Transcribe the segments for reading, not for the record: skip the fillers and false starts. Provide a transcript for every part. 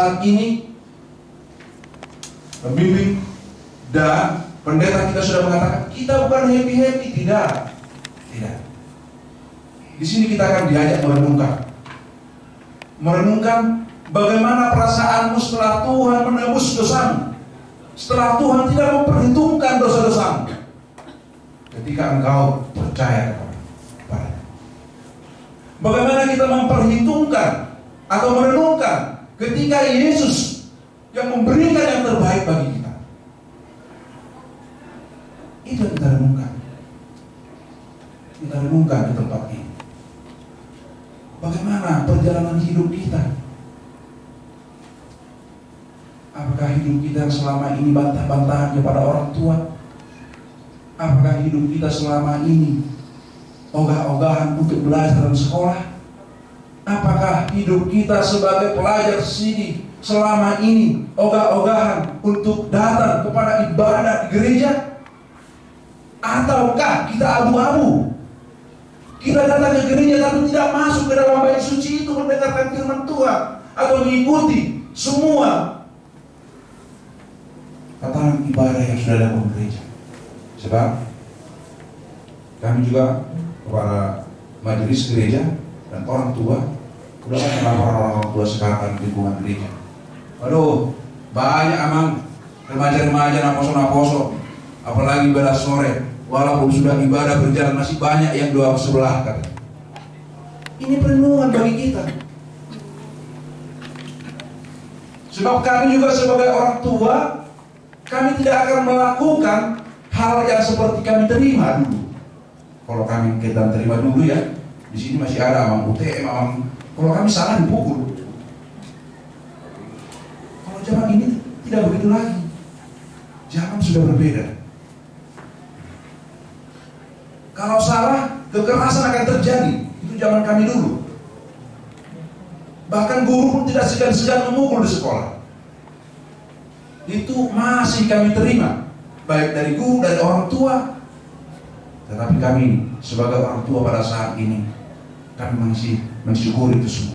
saat ini membimbing dan pendeta kita sudah mengatakan kita bukan happy-happy, tidak. Di sini kita akan diajak merenungkan merenungkan bagaimana perasaanmu setelah Tuhan menebus dosamu, setelah Tuhan tidak memperhitungkan dosa-dosamu, ketika engkau percaya kepada. Bagaimana kita memperhitungkan atau merenungkan ketika Yesus yang memberikan yang terbaik bagi kita. Itu yang kita renungkan. Kita renungkan di tempat ini. Bagaimana perjalanan hidup kita? Apakah hidup kita selama ini bantah-bantahan kepada orang tua? Apakah hidup kita selama ini ogah-ogahan untuk belajar dalam sekolah? Apakah hidup kita sebagai pelajar sini selama ini ogah-ogahan untuk datang kepada ibadah di gereja? Ataukah kita abu-abu? Kita datang ke gereja tapi tidak masuk ke dalam bait suci itu mendengarkan firman Tuhan atau mengikuti semua tatanan ibadah yang sudah ada di gereja. Sebab kami juga kepada majelis gereja dan orang tua sudah melaporkan orang tua sekarang di lingkungan gereja. Aduh, banyak amang remaja-remaja naposo-naposo, apalagi ibadah sore, walaupun sudah ibadah berjalan masih banyak yang doa sebelah kata. Ini perenungan bagi kita. Sebab kami juga sebagai orang tua, kami tidak akan melakukan hal yang seperti kami terima dulu. Kalau kami kita terima dulu ya, di sini masih ada amang UTM, amang. Kalau kami salah dipukul. Kalau zaman ini tidak begitu lagi. Zaman sudah berbeda. Kalau salah, kekerasan akan terjadi. Itu zaman kami dulu. Bahkan guru pun tidak segan-segan memukul di sekolah. Itu masih kami terima, baik dari guru, dari orang tua. Tetapi kami sebagai orang tua pada saat ini, kami masih mensyukuri itu semua.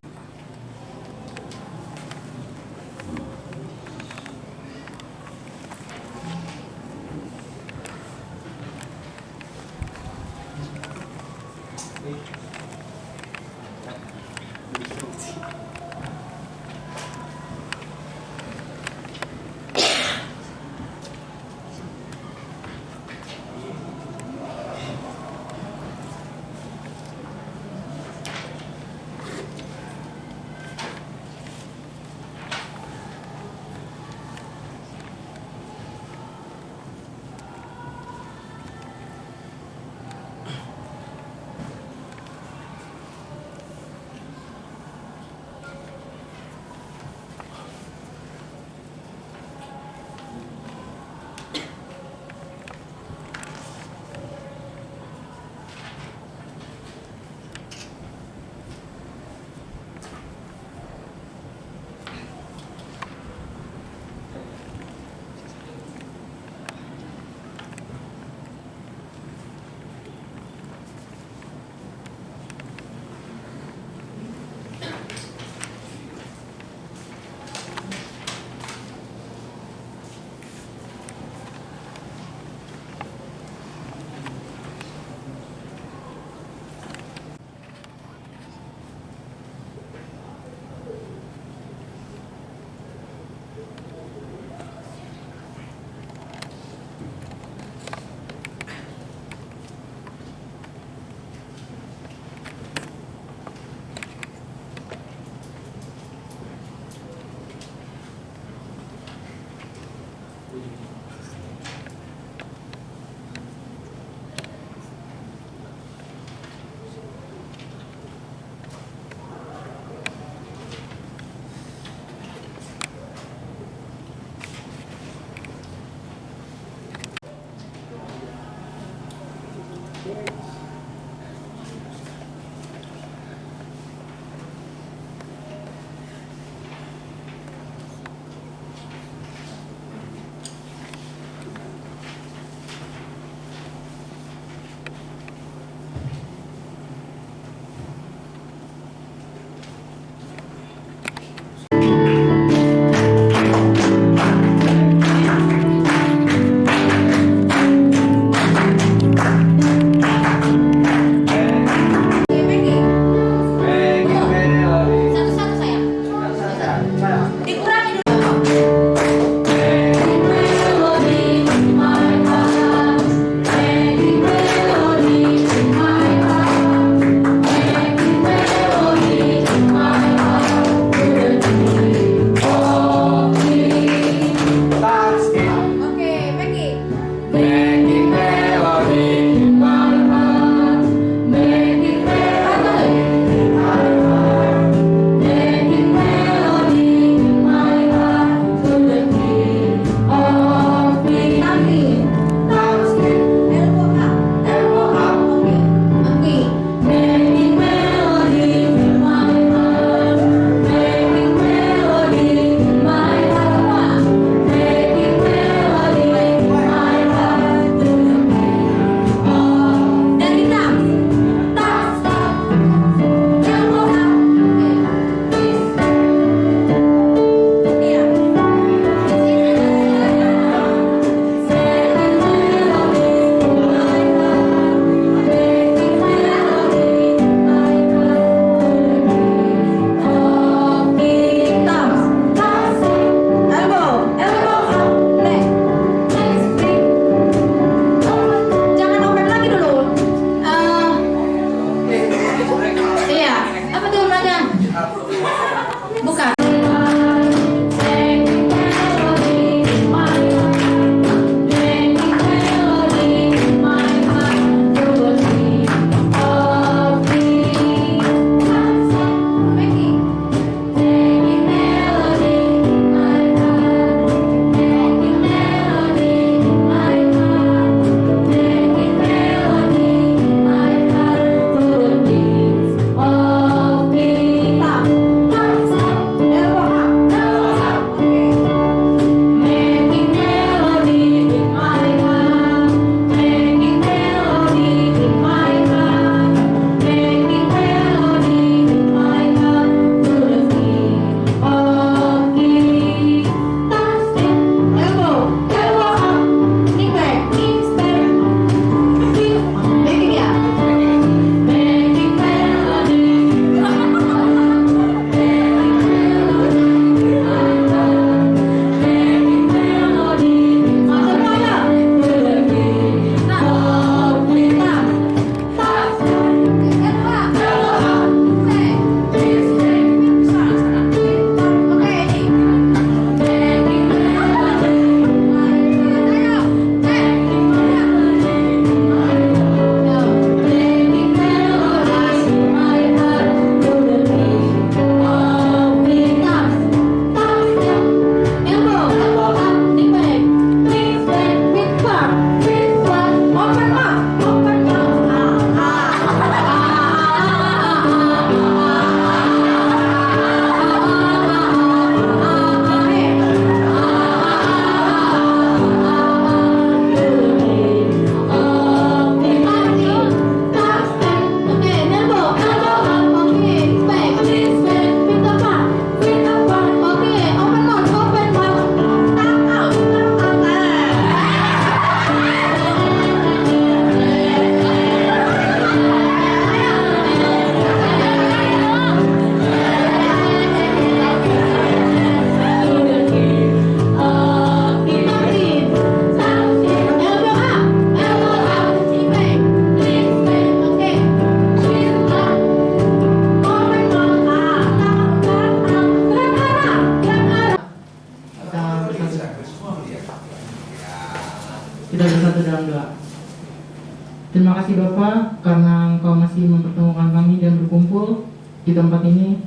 kasih Bapa karena Engkau masih mempertemukan kami dan berkumpul di tempat ini.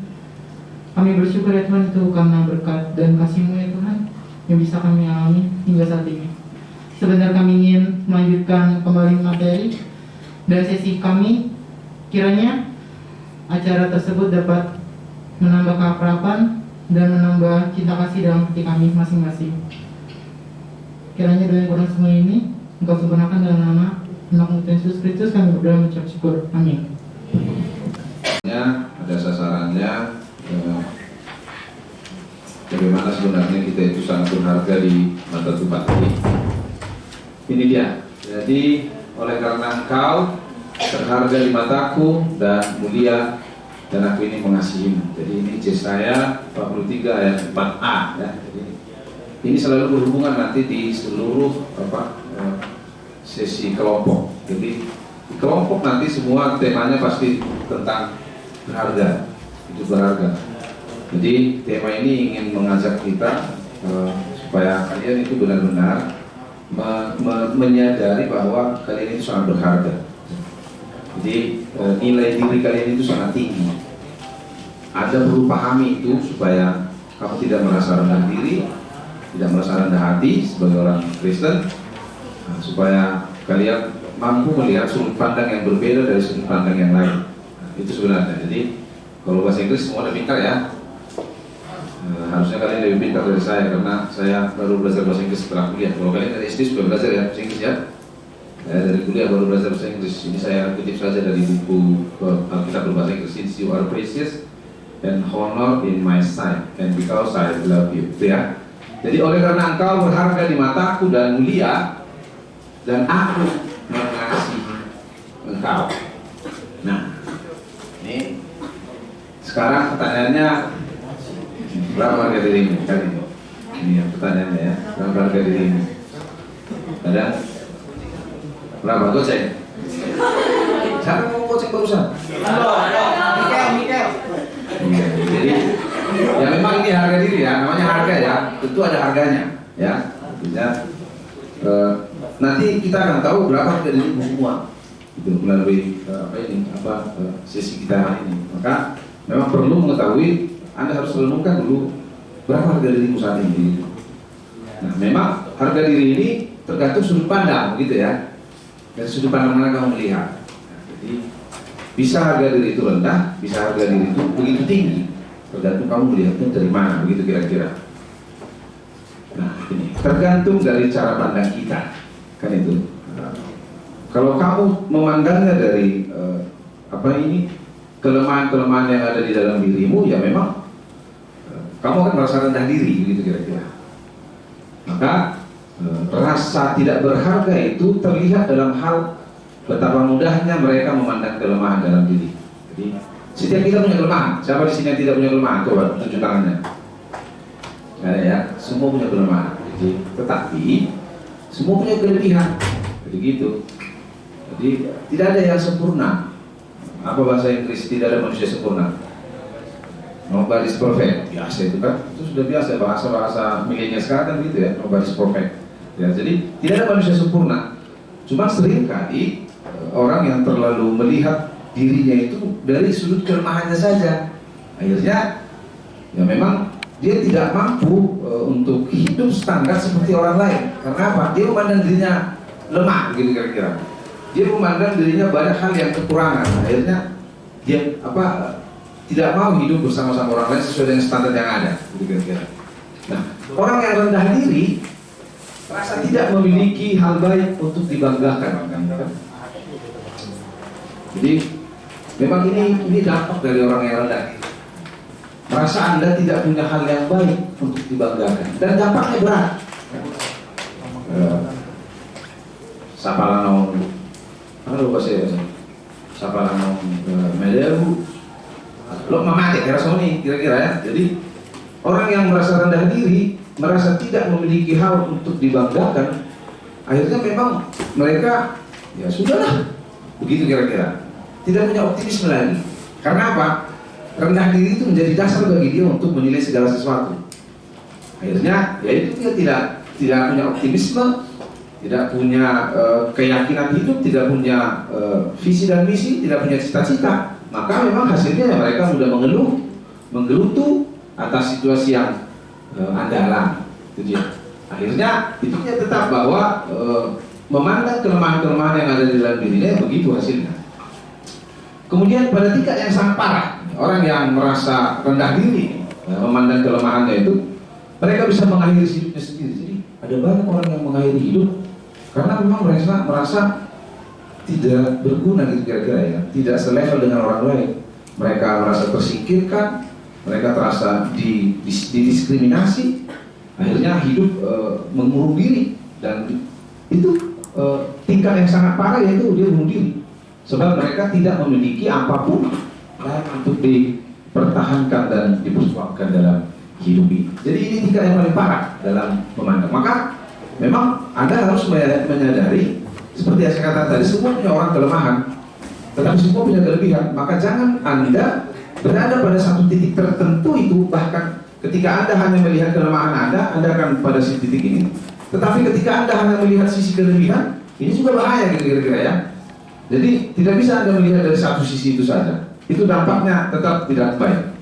Kami bersyukur ya Tuhan itu karena berkat dan kasih-Mu ya Tuhan yang bisa kami alami hingga saat ini. Sebentar kami ingin melanjutkan kembali materi dan sesi kami. Kiranya acara tersebut dapat menambah keakraban dan menambah cinta kasih dalam hati kami masing-masing. Kiranya doa yang kurang semua ini Engkau sempurnakan dalam nama Anak Yesus Kristus kami berdoa mengucap syukur. Amin. Ada sasarannya, bagaimana sebenarnya kita itu sangat berharga di mata Tuhan. Ini dia. Jadi oleh karena Engkau berharga di mataku dan mulia, dan aku ini mengasihimu. Jadi ini Yesaya 43 ayat 4a ya. Jadi ini selalu berhubungan nanti di seluruh sesi kelompok. Jadi di kelompok nanti semua temanya pasti tentang berharga, itu berharga. Jadi tema ini ingin mengajak kita supaya kalian itu benar-benar menyadari bahwa kalian itu sangat berharga. Jadi nilai diri kalian itu sangat tinggi. Anda perlu pahami itu supaya kamu tidak merasa rendah diri, tidak merasa rendah hati sebagai orang Kristen, supaya kalian mampu melihat sudut pandang yang berbeda dari sudut pandang yang lain. Itu sebenarnya. Jadi kalau bahasa Inggris semua udah pintar ya. Harusnya kalian lebih pintar dari saya karena saya baru belajar bahasa Inggris setelah kuliah. Kalau kalian dari SD sudah belajar ya bahasa Inggris ya. Dari kuliah baru belajar bahasa Inggris. Ini saya kutip saja dari buku Alkitab berbahasa Inggris. Since you are precious and honor in my sight, and because I love you. Itu ya. Jadi oleh karena engkau berharga di mataku dan mulia, dan aku mengasihi engkau. Nah, ini sekarang pertanyaannya, berapa harga dirimu kali ini? Ini yang pertanyaannya ya, berapa harga dirimu? Ada? Berapa? Goceng? Siapa mau goceng barusan? Mikel. Iya, jadi ya memang ini harga diri ya, namanya harga ya, tentu ada harganya ya. Artinya nanti kita akan tahu berapa harga diri semua itu melalui sesi kita hari ini. Maka memang perlu mengetahui, Anda harus renungkan dulu berapa harga dirimu saat ini. Nah, memang harga diri ini tergantung sudut pandang, begitu ya. Dari sudut pandang mana kamu melihat. Nah, jadi bisa harga diri itu rendah, bisa harga diri itu begitu tinggi, tergantung kamu melihatnya dari mana, begitu kira-kira. Nah, ini tergantung dari cara pandang kita, kan itu. Kalau kamu memandangnya dari kelemahan-kelemahan yang ada di dalam dirimu, ya memang kamu akan merasa rendah diri, begitu kira-kira. Maka rasa tidak berharga itu terlihat dalam hal betapa mudahnya mereka memandang kelemahan dalam diri. Jadi setiap kita punya kelemahan. Siapa di sini yang tidak punya kelemahan? Coba tunjuk tangannya. Ada ya, semua punya kelemahan. Jadi, tetapi semua punya kelebihan. Jadi gitu. Jadi tidak ada yang sempurna. Apa bahasa Inggris? Tidak ada manusia sempurna. Nobody's perfect. Biasa itu kan. Itu sudah biasa bahasa milenial sekarang kan gitu ya. Nobody's perfect. Ya, jadi tidak ada manusia sempurna. Cuma seringkali orang yang terlalu melihat dirinya itu dari sudut kelemahannya saja. Akhirnya ya memang dia tidak mampu untuk hidup standar seperti orang lain. Karena apa? Dia memandang dirinya lemah, gitu kira-kira. Dia memandang dirinya banyak hal yang kekurangan. Akhirnya dia tidak mau hidup bersama-sama orang lain sesuai dengan standar yang ada, gitu kira-kira. Nah, orang yang rendah diri merasa tidak memiliki hal baik untuk dibanggakan. Jadi memang ini dampak dari orang yang rendah diri. Merasa Anda tidak punya hal yang baik untuk dibanggakan, dan dampaknya berat. Sapalanong, halo bahasa Sapalanong Melebu, lo memakai kerasoni kira-kira ya. Jadi orang yang merasa rendah diri, merasa tidak memiliki hal untuk dibanggakan, akhirnya memang mereka ya sudahlah, begitu kira-kira. Tidak punya optimisme lagi. Karena apa? Rendah diri itu menjadi dasar bagi dia untuk menilai segala sesuatu. Akhirnya, ya itu dia tidak punya optimisme, tidak punya keyakinan hidup, tidak punya visi dan misi, tidak punya cita-cita, maka memang hasilnya ya mereka mudah mengeluh, menggerutu atas situasi yang Anda alami. Itu dia. Akhirnya itu dia tetap bahwa memandang kelemahan-kelemahan yang ada di dalam dirinya, begitu hasilnya. Kemudian pada tingkat yang sangat parah, orang yang merasa rendah diri, memandang kelemahannya itu, mereka bisa mengakhiri hidupnya sendiri. Jadi ada banyak orang yang mengakhiri hidup karena memang merasa tidak berguna gitu kira-kira ya, tidak selevel dengan orang lain. Mereka merasa tersingkirkan, mereka terasa didiskriminasi, akhirnya hidup mengurung diri, dan itu tingkat yang sangat parah, yaitu dia bunuh diri. Sebab mereka tidak memiliki apapun lain untuk dipertahankan dan diperjuangkan dalam hidup ini. Jadi ini tingkat yang paling parah dalam memandang. Maka memang Anda harus menyadari, seperti yang saya katakan tadi, semua punya orang kelemahan, tetapi semua punya kelebihan. Maka jangan Anda berada pada satu titik tertentu itu, bahkan ketika Anda hanya melihat kelemahan Anda akan pada titik ini. Tetapi ketika Anda hanya melihat sisi kelebihan, ini juga bahaya kira-kira ya. Jadi tidak bisa Anda melihat dari satu sisi itu saja. Itu dampaknya tetap tidak baik.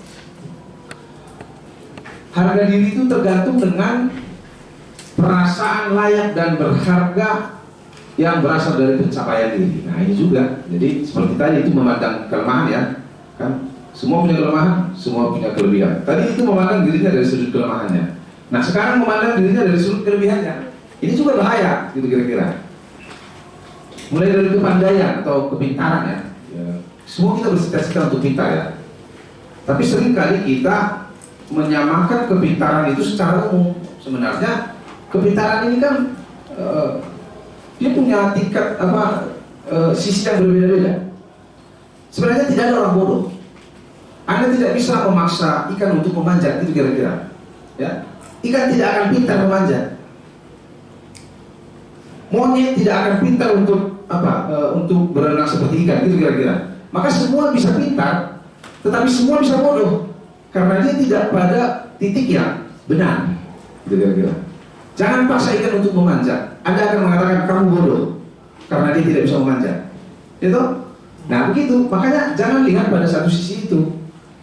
Harga diri itu tergantung dengan perasaan layak dan berharga yang berasal dari pencapaian diri. Nah ini juga. Jadi seperti tadi itu memandang kelemahan ya, kan? Semua punya kelemahan, semua punya kelebihan. Tadi itu memandang dirinya dari sudut kelemahannya. Nah sekarang memandang dirinya dari sudut kelebihannya. Ini juga bahaya, gitu kira-kira. Mulai dari kepandaian atau kepintaran ya. Semua kita bercita-cita untuk pintar ya. Tapi seringkali kita menyamakan kepintaran itu secara umum. Sebenarnya kepintaran ini kan dia punya tingkat sisi yang berbeda-beda. Sebenarnya tidak ada orang bodoh. Anda tidak bisa memaksa ikan untuk memanjat, itu kira-kira. Ya, ikan tidak akan pintar memanjat. Monyet tidak akan pintar untuk berenang seperti ikan, itu kira-kira. Maka semua bisa pintar, tetapi semua bisa bodoh karena dia tidak pada titik yang benar, itu kira-kira. Jangan paksa ikan untuk memanjat. Anda akan mengatakan kamu bodoh karena dia tidak bisa memanjat. Itu? Nah begitu. Makanya jangan lihat pada satu sisi itu.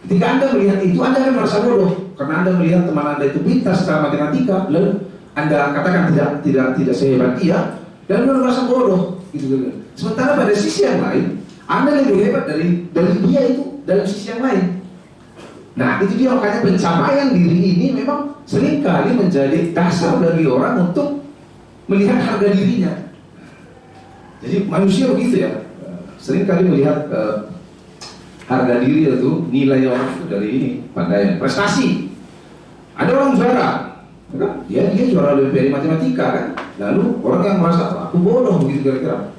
Ketika Anda melihat itu, Anda akan merasa bodoh karena Anda melihat teman Anda itu pintar secara matematika, lalu Anda katakan tidak sehebat dia, dan Anda merasa bodoh. Gitu. Sementara pada sisi yang lain, Anda lebih hebat dari dia itu dalam sisi yang lain. Nah itu dia, makanya pencapaian diri ini memang seringkali menjadi dasar bagi orang untuk melihat harga dirinya. Jadi manusia begitu ya, seringkali melihat harga diri itu, nilai orang itu dari ini, pandai prestasi. Ada orang juara, kan? Dia juara Olimpiade matematika kan. Lalu orang yang merasa aku bodoh begitu kira-kira.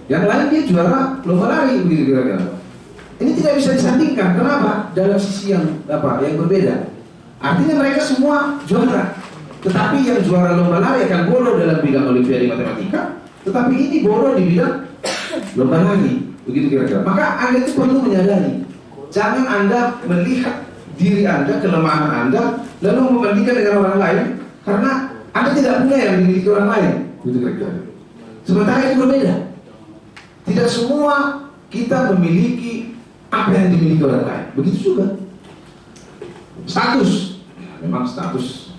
Yang lain dia juara lomba lari begitu kira-kira. Ini tidak bisa disandingkan. Kenapa? Dalam sisi yang berbeda. Artinya mereka semua juara. Tetapi yang juara lomba lari akan bodoh dalam bidang Olimpiade matematika, tetapi ini bodoh di bidang lomba lari. Begitu kira-kira. Maka Anda itu perlu menyadari, jangan Anda melihat diri Anda, kelemahan Anda, lalu membandingkan dengan orang lain, karena Anda tidak punya yang dimiliki orang lain. Begitu kira-kira. Sementara itu berbeda. Tidak semua kita memiliki apa yang dimiliki orang lain. Begitu juga status. Memang status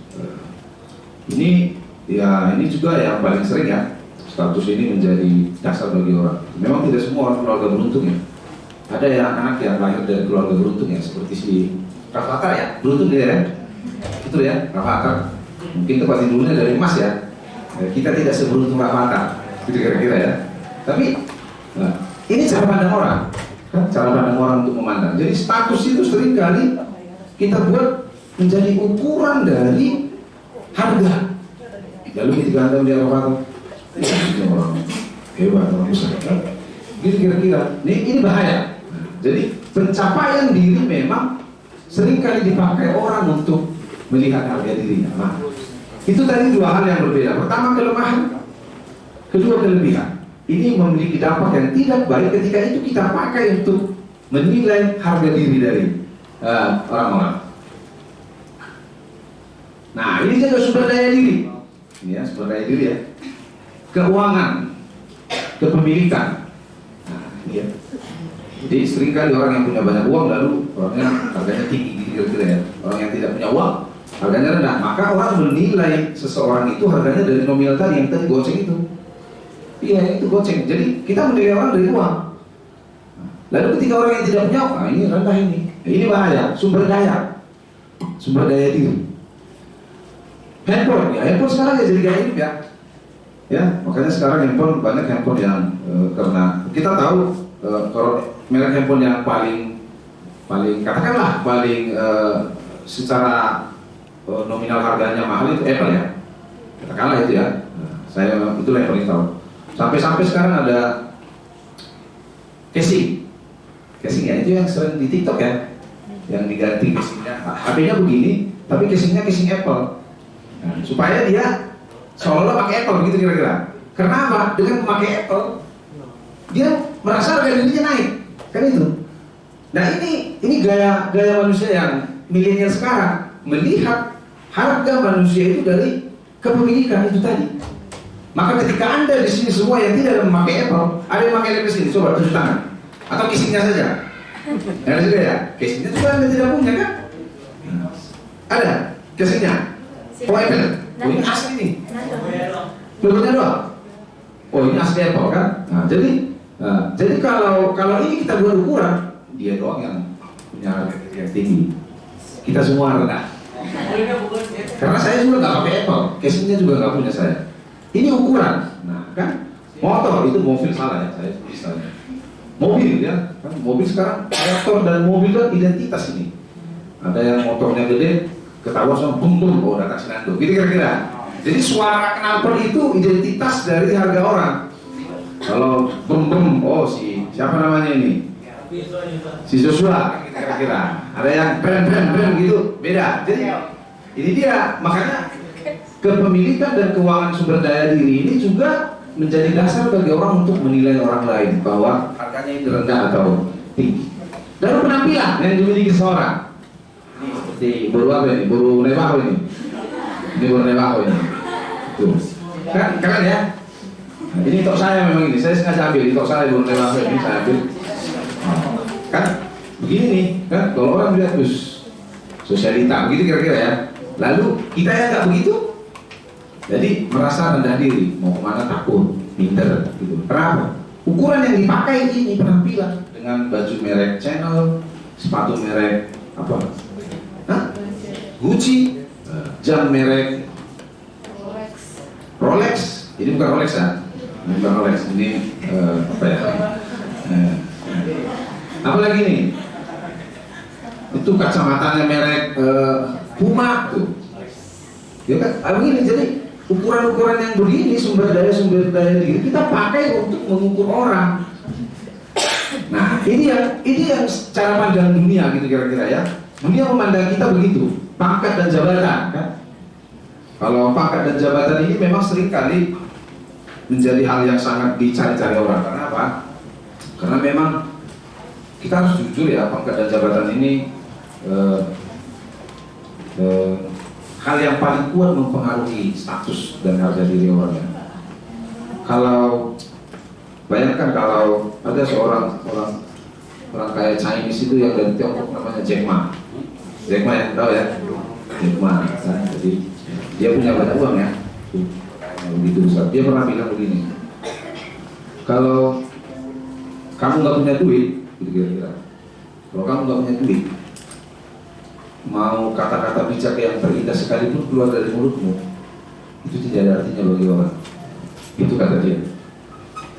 ini juga yang paling sering ya. Status ini menjadi dasar bagi orang. Memang tidak semua orang keluarga beruntung ya. Ada yang anak yang lahir dari keluarga beruntung ya, seperti si Rafathar ya, beruntung dia ya. Itu ya, Rafathar. Mungkin tempat tidurnya dari emas ya. Kita tidak seberuntung Rafathar, gitu kira-kira ya. Tapi ini cara pandang orang, kan? Cara pandang orang untuk memandang. Jadi status itu seringkali kita buat menjadi ukuran dari harga. Lalu ketika Anda melihat Rafathar, ini orang hebat, orang besar, gitu kira-kira. Ini bahaya. Jadi pencapaian diri memang seringkali dipakai orang untuk melihat harga dirinya. Nah, itu tadi dua hal yang berbeda. Pertama kelemahan, kedua kelebihan. Ini memiliki dampak yang tidak baik ketika itu kita pakai untuk menilai harga diri dari orang-orang. Nah, ini juga sumber daya diri. Ini ya, sumber daya diri ya. keuangan, kepemilikan. Nah, iya. Jadi seringkali orang yang punya banyak uang lalu orangnya harganya tinggi kira-kira ya. Orang yang tidak punya uang harganya rendah. Maka orang menilai seseorang itu harganya dari nominal tadi yang tadi goceng itu. Iya itu goceng. Jadi kita menilai orang dari uang. Lalu ketika orang yang tidak punya uang, ini rendah ini. Ini bahaya. Sumber daya diri. Handphone, ya handphone sekarang ya jadi gaya hidup ya. Ya makanya sekarang handphone banyak handphone yang karena kita tahu kalau merek handphone yang paling katakanlah paling secara nominal harganya mahal itu Apple ya, katakanlah itu ya. Saya itulah yang paling tahu. Sampai sekarang ada casing ya, itu yang sering di TikTok ya, yang diganti casingnya. HP-nya begini, tapi casingnya casing Apple. Nah, supaya dia seolah-olah pakai Apple begitu kira-kira. Karena apa? Dengan memakai Apple, dia merasa harga dirinya naik, kan itu. Nah ini gaya manusia yang milenial sekarang melihat harga manusia itu dari kepemilikan itu tadi. Maka ketika Anda di sini semua yang tidak memakai Apple, ada yang memakai laptop sini, coba tunjuk tangan. Atau casingnya saja. Ada juga ya, casingnya juga Anda tidak punya kan? Ada casingnya. Oh Apple, oh ini asli nih. Logonya doang. Oh ini asli Apple kan? Nah, jadi kalau ini kita buat ukuran, dia doang yang punya harga yang tinggi. Kita semua rendah. Karena saya juga nggak pakai Apple, casingnya juga nggak punya saya. Ini ukuran, nah kan motor itu mobil salah ya, saya misalnya mobil ya, kan mobil sekarang motor dan mobil kan identitas ini. Ada yang motornya gede, ketahuan sama bum bum, oh datang Sinando, gitu kira-kira. Jadi suara knalpot itu identitas dari harga orang. Kalau bum bum, oh siapa namanya ini? Si Joshua, gitu kira-kira. Ada yang brand gitu, beda. Jadi ini dia, makanya kepemilikan dan keuangan sumber daya diri ini juga menjadi dasar bagi orang untuk menilai orang lain bahwa harganya itu rendah atau tinggi. Dan penampilan yang dimiliki seseorang. Ini seperti buru apa ini? Buru Nevaho ini. Ini buru Nevaho ini. Tuh. Kan keren ya? Nah, ini tok saya memang ini. Saya sengaja ambil ini tok saya buru Nevaho ini saya ambil. Kan begini nih, kan kalau orang lihat sosialita begitu kira-kira ya. Lalu kita yang nggak begitu, jadi merasa rendah diri, mau kemana takut, minder, gitu. Kenapa? Ukuran yang dipakai ini penampilan dengan baju merek Chanel, sepatu merek apa? Hah? Gucci, jam merek Rolex. Ini bukan Rolex ya, ini bukan Rolex. Ini apa ya? Apa lagi nih? Itu kacamatanya merek Puma tuh. Ya kan? Begini jadi. Ukuran-ukuran yang begini sumber daya diri kita pakai untuk mengukur orang. Nah ini yang cara pandang dunia gitu kira-kira ya. Dunia memandang kita begitu, pangkat dan jabatan kan. Kalau pangkat dan jabatan ini memang seringkali menjadi hal yang sangat dicari-cari orang. Karena apa? Karena memang kita harus jujur ya, pangkat dan jabatan ini hal yang paling kuat mempengaruhi status dan harga diri orangnya. Kalau bayangkan kalau ada seorang orang kayak Chinese itu yang dari Tiongkok namanya Jack Ma. Jack Ma yang tahu ya? Jack Ma. Nah, jadi dia punya banyak uang ya. Begitu besar. Dia pernah bilang begini. Kalau kamu nggak punya duit, gitu kira-kira. Kalau kamu nggak punya duit, mau kata-kata bijak yang terindah sekalipun keluar dari mulutmu, itu tidak ada artinya bagi orang. Itu kata dia.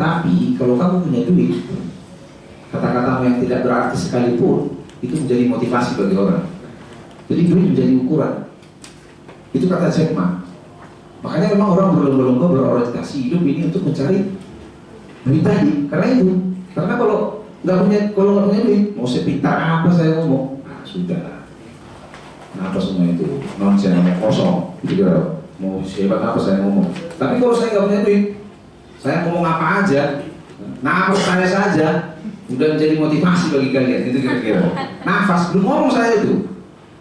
Tapi kalau kamu punya duit, kata-katamu yang tidak berarti sekalipun itu menjadi motivasi bagi orang. Jadi duit menjadi ukuran. Itu kata Jack Ma. Makanya memang orang berlomba-lomba berorientasi hidup ini untuk mencari duit tadi. Karena itu. Karena kalau nggak punya duit, mau sepintar apa saya ngomong, nah, sudah. Nah, apa semua itu nonsen, kosong, gitu kan? Mau hebat apa saya ngomong. Tapi kalau saya nggak punya duit, saya ngomong apa aja, nafas saya saja udah menjadi motivasi bagi kalian. Itu kira-kira. Nafas belum ngomong saya itu.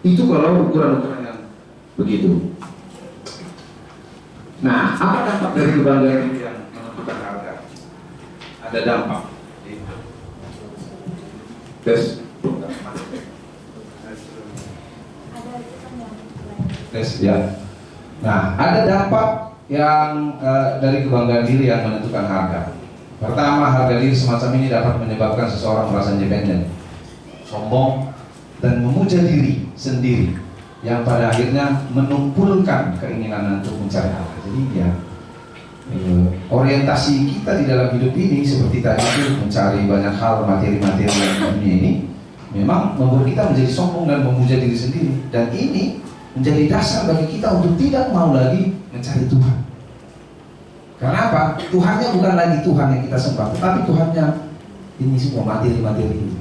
Itu kalau ukuran-ukuran yang begitu. Nah, apa dampak dari kebanggaan yang ada dampak. Tes. Tes ya. Nah, ada dampak yang dari kebanggaan diri yang menentukan harga. Pertama, harga diri semacam ini dapat menyebabkan seseorang merasa independen, sombong, dan memuja diri sendiri, yang pada akhirnya menumpulkan keinginan untuk mencari harga. Jadi ya, orientasi kita di dalam hidup ini seperti tadi itu mencari banyak hal, materi-materi yang dunia ini memang membuat kita menjadi sombong dan memuja diri sendiri, dan ini menjadi dasar bagi kita untuk tidak mau lagi mencari Tuhan. Karena apa? Tuhannya bukan lagi Tuhan yang kita sembah, tetapi Tuhannya ini semua materi-materi ini.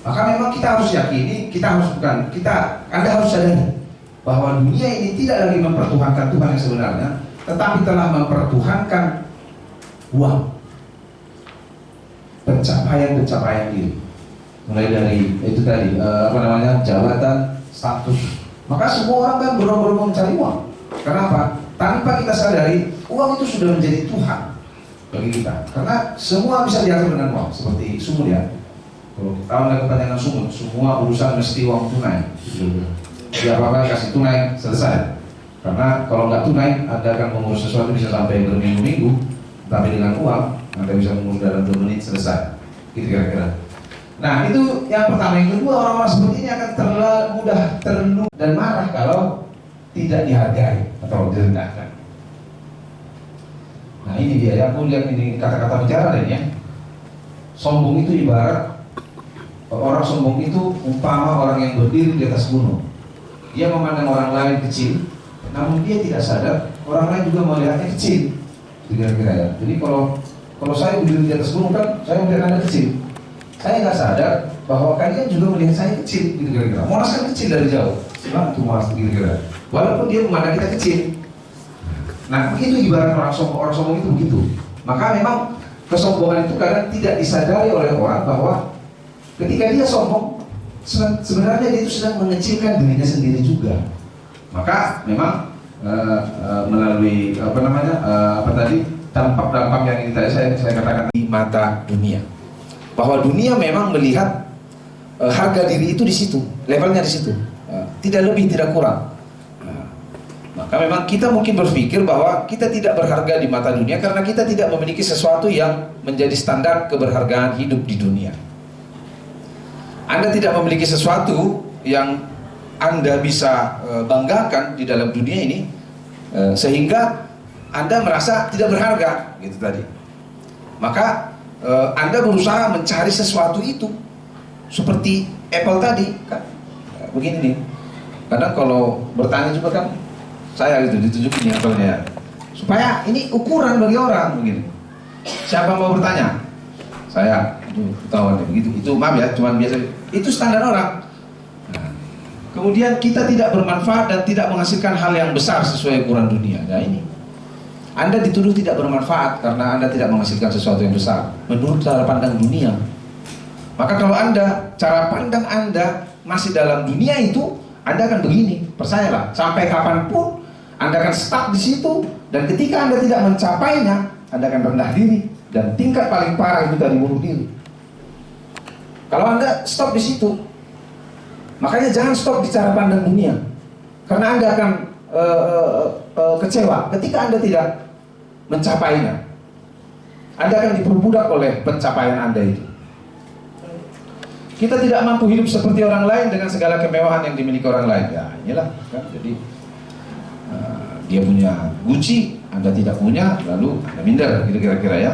Maka memang kita harus yakini, Anda harus sadari bahwa dunia ini tidak lagi mempertuhankan Tuhan yang sebenarnya, tetapi telah mempertuhankan uang, pencapaian diri, mulai dari itu tadi jabatan, status. Maka semua orang kan berbondong-bondong mencari uang. Kenapa? Tanpa kita sadari, uang itu sudah menjadi Tuhan bagi kita. Karena semua bisa diatur dengan uang, seperti sumur ya. Kalau kita tahu kepanjangan sumur, semua urusan mesti uang tunai. Ya apa-apa kasih tunai, selesai. Karena kalau nggak tunai, Anda akan mengurus sesuatu bisa sampai berminggu-minggu, tapi dengan uang, Anda bisa mengurus dalam 2 menit, selesai. Gitu kira-kira. Nah, itu yang pertama. Yang kedua, orang-orang seperti ini akan mudah terluka dan marah kalau tidak dihargai atau direndahkan. Nah, ini dia, aku lihat ini kata-kata bicara ya. Sombong itu ibarat orang sombong itu umpama orang yang berdiri di atas gunung. Dia memandang orang lain kecil, namun dia tidak sadar orang lain juga melihatnya kecil. Kira-kira ya. Jadi kalau saya berdiri di atas gunung kan saya melihat Anda kecil. Saya nggak sadar bahwa kalian juga melihat saya kecil, gitu kira-kira. Monas kan kecil dari jauh, siapa tuh Monas kira-kira. Walaupun dia memandang kita kecil. Nah, begitu ibarat orang sombong itu begitu. Maka memang kesombongan itu kadang tidak disadari oleh orang bahwa ketika dia sombong, sebenarnya dia itu sedang mengecilkan dirinya sendiri juga. Maka memang melalui dampak-dampak yang ini tadi saya katakan di mata dunia. Bahwa dunia memang melihat harga diri itu di situ, levelnya di situ, tidak lebih tidak kurang. Maka memang kita mungkin berpikir bahwa kita tidak berharga di mata dunia karena kita tidak memiliki sesuatu yang menjadi standar keberhargaan hidup di dunia. Anda tidak memiliki sesuatu yang Anda bisa banggakan di dalam dunia ini, sehingga Anda merasa tidak berharga, gitu tadi. Maka Anda berusaha mencari sesuatu itu, seperti Apple tadi kan, begini nih. Kadang kalau bertanya juga kan, saya gitu ditunjukin Apple-nya, supaya ini ukuran bagi orang begini. Siapa mau bertanya? Saya, itu ketahuan begitu. Itu maaf ya, cuman biasa. Itu standar orang. Nah, kemudian kita tidak bermanfaat dan tidak menghasilkan hal yang besar sesuai ukuran dunia. Nah ini, Anda dituduh tidak bermanfaat karena Anda tidak menghasilkan sesuatu yang besar menurut cara pandang dunia. Maka kalau cara pandang Anda masih dalam dunia itu, Anda akan begini. Percayalah, sampai kapanpun Anda akan stuck di situ, dan ketika Anda tidak mencapainya, Anda akan rendah diri, dan tingkat paling parah itu dari bunuh diri. Kalau Anda stop di situ, makanya jangan stop di cara pandang dunia, karena Anda akan kecewa ketika Anda tidak mencapainya. Anda akan diperbudak oleh pencapaian Anda itu. Kita tidak mampu hidup seperti orang lain dengan segala kemewahan yang dimiliki orang lain. Ya inilah kan, jadi dia punya Gucci, Anda tidak punya, lalu Anda minder, gitu kira-kira ya.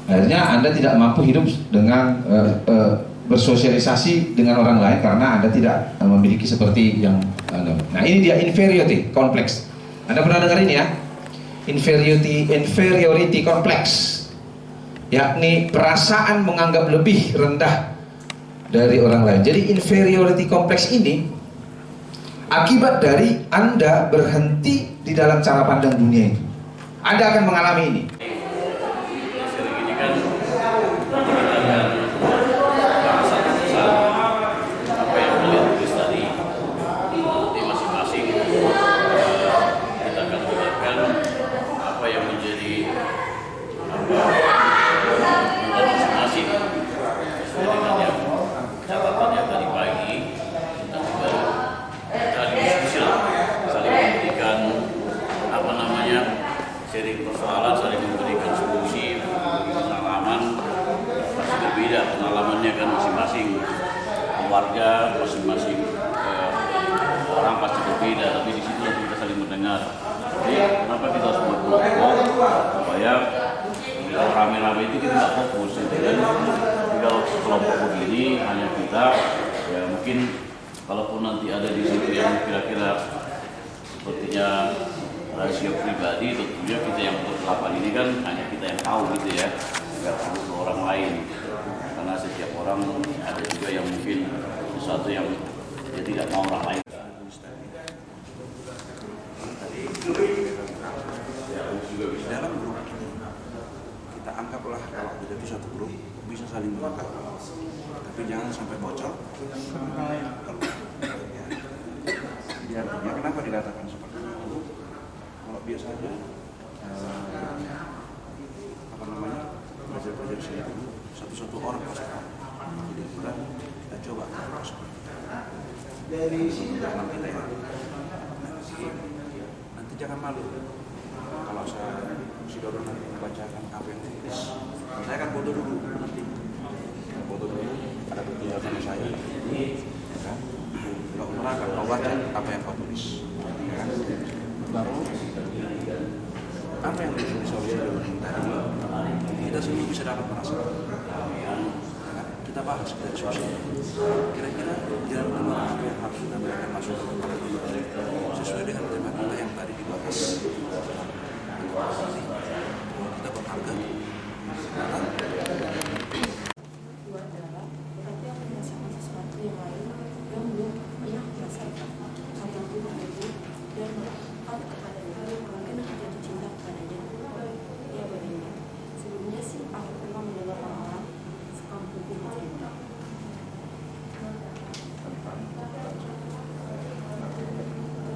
Akhirnya Anda tidak mampu hidup dengan bersosialisasi dengan orang lain karena Anda tidak memiliki seperti yang Anda. Nah ini dia inferiority complex. Anda pernah dengar ini ya? Inferiority complex, yakni perasaan menganggap lebih rendah dari orang lain. Jadi inferiority complex ini akibat dari Anda berhenti di dalam cara pandang dunia itu. Anda akan mengalami ini. Apa yang menjadi keluarga masing-masing orang pasti berbeda, tapi di situ kita saling mendengar. Jadi kenapa kita harus buat kelompok supaya kalau rame-rame itu kita tidak fokus gitu kan. Jadi kalau kelompok begini hanya kita, ya mungkin kalaupun nanti ada di situ yang kira-kira sepertinya rahasia pribadi, tentunya kita yang berkelapan ini kan hanya kita yang tahu gitu ya, nggak perlu ke orang lain, karena setiap orang ada juga yang mungkin sesuatu yang dia tidak mau orang lain. Juga bisa dalam grup kita anggaplah kalau kita itu satu grup bisa saling melengkapi, tapi jangan sampai bocor. Jadi artinya kenapa dikatakan seperti itu? Kalau biasanya belajar saya dulu satu-satu orang pasti tahu. Jadi kita coba seperti itu. Dari sini jangan kita ya. Nanti jangan malu. Kalau saya si Dodo nanti membacakan apa yang ditulis, saya akan foto dulu nanti. Foto dulu, ada bukti sama saya. Kan? Kalau orang akan baca apa yang kau tulis. Kan? Baru apa yang ditulis oleh si Dodo tadi, kita semua bisa dapat merasakan. Kita bahas, kita diskusi. Kira-kira jalan keluar apa yang harus kita berikan masukan kepada Dodo sesuai dengan tema kita yang tadi dibahas. Kita berharga. Dua adalah berarti aku merasakan sesuatu yang lain yang belum pernah dirasakan atau Tuhan itu dan melekat kepadanya, mungkin aku jatuh cinta kepadanya. Ya begini, sebelumnya sih aku pernah mendengar orang-orang sekampungku bercerita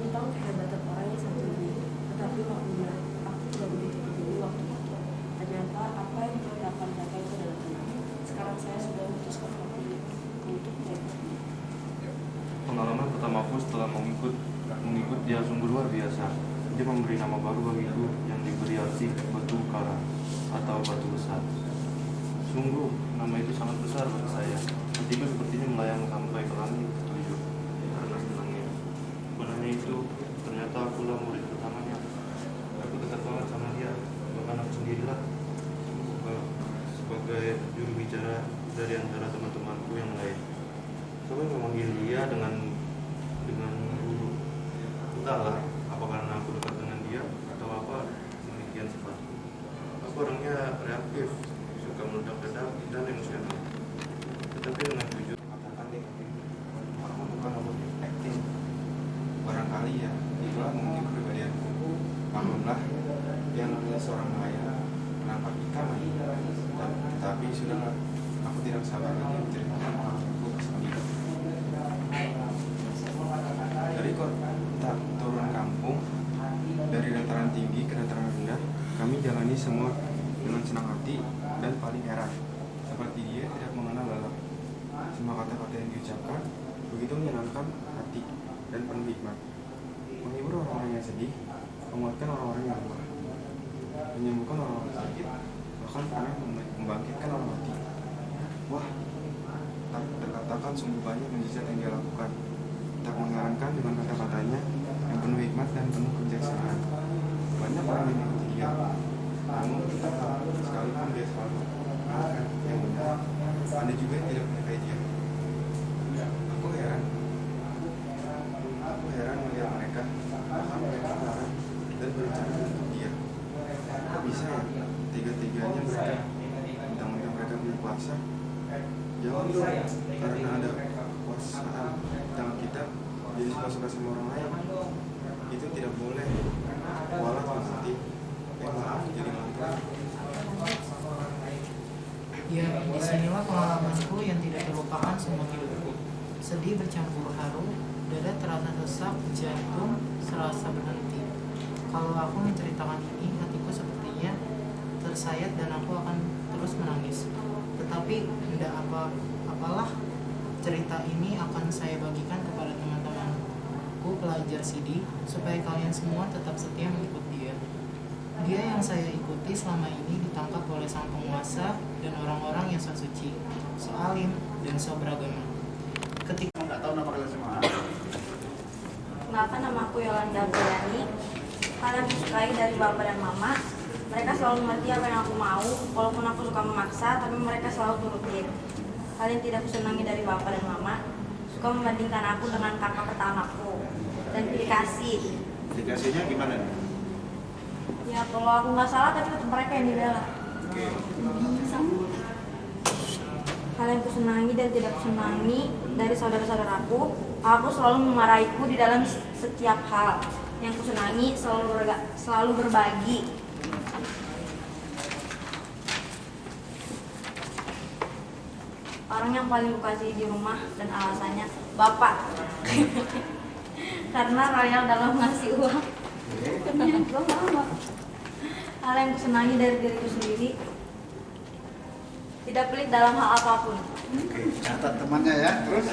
tentang kehebatan orang yang satu ini, tetapi waktunya aku tidak begitu peduli waktu itu. Ternyata apa yang dilakukan mereka itu adalah tenang. Sekarang saya sudah memutuskan hati untuk mengikuti. Pengalaman pertamaku setelah mengikut dia sungguh luar biasa. Dia memberi nama baru bagiku yang diberi arti batu kara atau batu besar. Sungguh nama itu sangat besar bagi saya. Hatiku sepertinya melayang sampai ke langit ketujuh karena senangnya. Bukannya itu, ternyata akulah murid pertamanya. Aku dekat banget sama dia, bahkan aku sendirilah sebagai juru bicara dari antara teman-temanku yang lain. Coba memanggil dia dengan guru. Entahlah, apa karena aku dekat dengan dia atau apa demikian sifatku. Aku orangnya reaktif, suka meledak-ledak dan emosional. Tetapi dengan jujur katakan deh, orang bukan aku acting. Barangkali ya, itulah mungkin kepribadianku. Maklumlah, yang namanya seorang nelayan menangkap ikan lagi. Tapi sudahlah, aku tidak sabar lagi menceritakan pengalamanku sendiri. Dari kota turun kampung, dari dataran tinggi ke dataran rendah, kami jalani semua dengan senang hati dan paling heran. Seperti dia tidak mengenal lelah. Semua kata-kata yang diucapkan begitu menyenangkan hati dan penuh hikmat. Menghibur orang-orang yang sedih, menguatkan orang-orang yang lemah, menyembuhkan orang-orang sakit, bahkan pernah membangkitkan orang mati. Wah, tak terkatakan sungguh banyak mujizat yang dia lakukan. Tak mengherankan dengan kata-katanya yang penuh hikmat dan penuh kebijaksanaan. Banyak orang yang mengikuti dia, namun tetap sekalipun dia selalu melakukan yang benar, ada juga yang tidak menyukai dia. Aku heran melihat mereka, bahkan mereka melarang dan berencana untuk dia. Kok bisa ya, tiga-tiganya mereka, mentang-mentang mereka punya kuasa. Jangan karena ada kekuasaan tangan kita jadi suka-suka sama orang lain. Itu tidak boleh. Walau nanti maaf jadi mantra. Ya, disinilah pengalamanku yang tidak terlupakan semua hidupku. Sedih bercampur haru, dada terasa sesak, jantung serasa berhenti. Kalau aku menceritakan ini, hatiku sepertinya tersayat dan aku akan terus menangis. Tetapi tidak apalah, cerita ini akan saya bagikan kepada teman-temanku pelajar CD supaya kalian semua tetap setia mengikut dia. Dia yang saya ikuti selama ini ditangkap oleh sang penguasa dan orang-orang yang so suci, so alim, dan so beragama. Ketika nggak tahu nama kalian semua. Kenalkan, nama aku Yolanda Briani. Hal yang disukai dari Bapak dan Mama, mereka selalu mengerti apa yang aku mau, walaupun aku suka memaksa, tapi mereka selalu turutin. Hal yang tidak kusenangi dari Bapak dan Mama, suka membandingkan aku dengan kakak pertamaku, dan pilih kasih. Dikasihnya gimana? Ya kalau aku nggak salah, tapi tetap mereka yang dibela. Oke. Hal yang kusenangi dan tidak kusenangi dari saudara-saudaraku, aku selalu memarahiku di dalam setiap hal. Yang kusenangi selalu berbagi. Orang yang paling kukasihi di rumah dan alasannya Bapak. Karena royal dalam ngasih uang. Hal yang kusenangi dari diriku sendiri, tidak pelit dalam hal apapun. Oke, catat temannya ya. Terus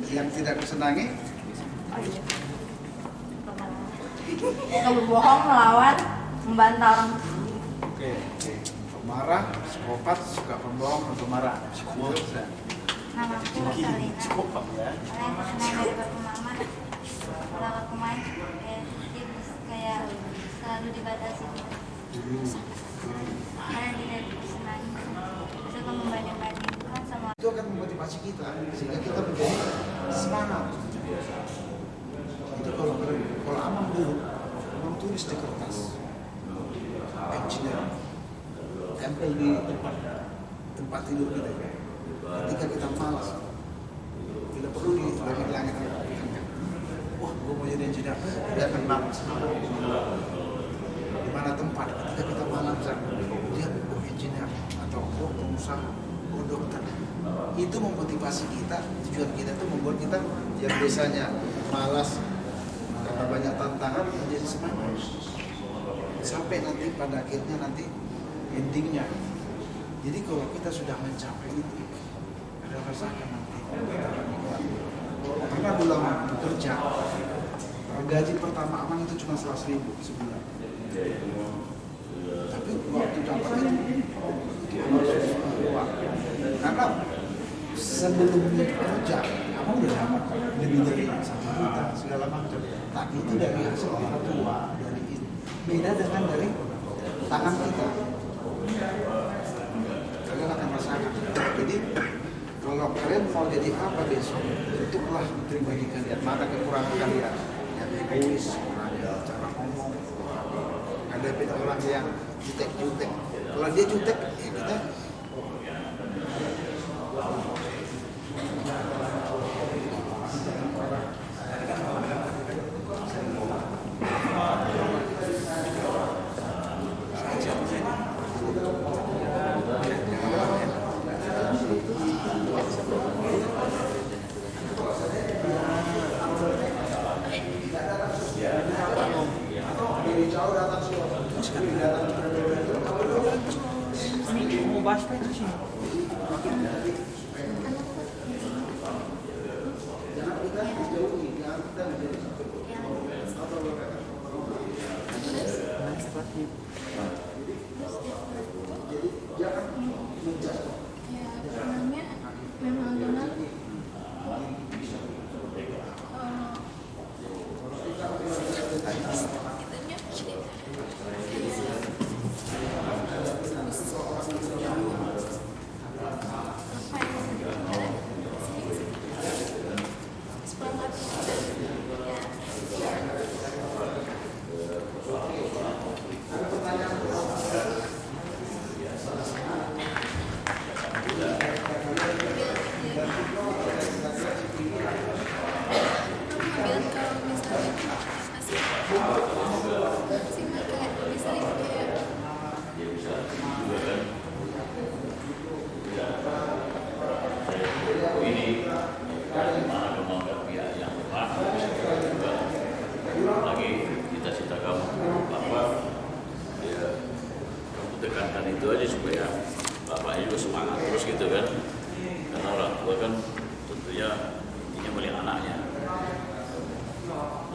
yang tidak kusenangi? Suka berbohong, melawan, membantah orang. Oke. Pemarah, psikopat, suka pembohong, dan pemarah. Terus ya. Nama aku Rosalina. Psikopat ya. Hal yang kusenangi dari Bapak Mama, kalau aku main kayak selalu dibatasi. Hal yang tidak kusenangi, suka membanding-bandingkan sama. Itu akan memotivasi kita sehingga kita menjadi semangat. Itu kalau Amang dulu, Amang tulis di kertas, engineer, tempel di tempat tidur kita. Ketika kita malas, tidak perlu di langit-langit. Wah, gue mau jadi engineer, dia akan malas. Di mana tempat ketika kita malas, dia engineer atau pengusaha, dokter. Itu memotivasi kita, tujuan kita itu membuat kita yang biasanya malas karena banyak tantangan menjadi semangat sampai nanti pada akhirnya nanti endingnya. Jadi kalau kita sudah mencapai itu, ada rasakan nanti kita akan nikmat. Karena dulu bekerja, gaji pertama Amang itu cuma 100.000 sebulan. Tapi waktu dapat itu karena sebelum kerja, Amang udah dapat lebih dari 1 juta segala macam. Tapi itu dari hasil orang tua, dari itu. Beda dengan dari tangan kita. Kalian akan rasakan. Jadi kalau kalian mau jadi apa besok, bentuklah pribadi kalian. Mana kekurangan kalian? Yang egois, ada cara ngomong, ada orang yang jutek-jutek. Kalau dia jutek, ya kita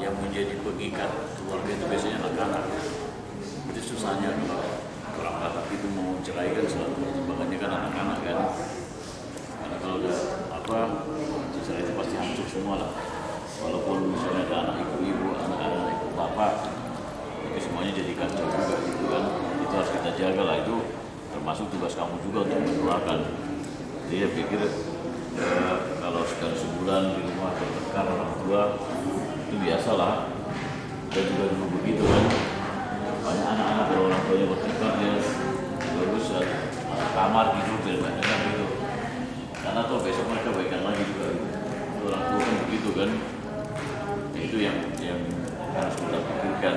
yang menjadi pengikat keluarga itu biasanya anak-anak. Jadi susahnya orang laki itu mau cerai kan selalu makanya kan anak-anak kan. Karena kalau udah apa sisanya itu pasti hancur semua lah. Walaupun misalnya ada anak ibu-ibu, anak-anak ibu bapak, itu semuanya jadi kacau juga gitu kan. Itu harus kita jaga lah, itu termasuk tugas kamu juga untuk mendoakan. Jadi saya pikir kalau sekali sebulan di rumah bertengkar orang tua itu biasalah. Saya juga dulu begitu kan. Banyak anak-anak kalau orang tuanya bertengkar dia terus kamar tidur dengan gitu. Karena tuh besok mereka baikan lagi juga. Itu orang tua kan begitu kan. Itu yang harus kita pikirkan.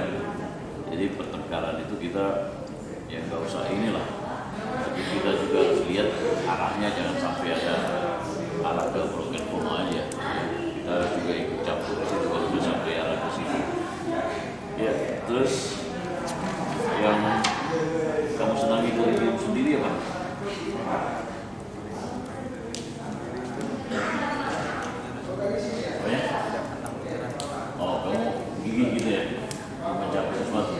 Jadi pertengkaran itu kita ya nggak usah inilah. Tapi kita juga harus lihat arahnya, jangan sampai ada arah ke broken home aja. Kita juga ikut campur di situ kalau sudah sampai arah ke situ. Ya, terus yang kamu senangi dari dirimu sendiri apa? Banyak? Oh, kamu gigih gitu ya? Mencapai sesuatu.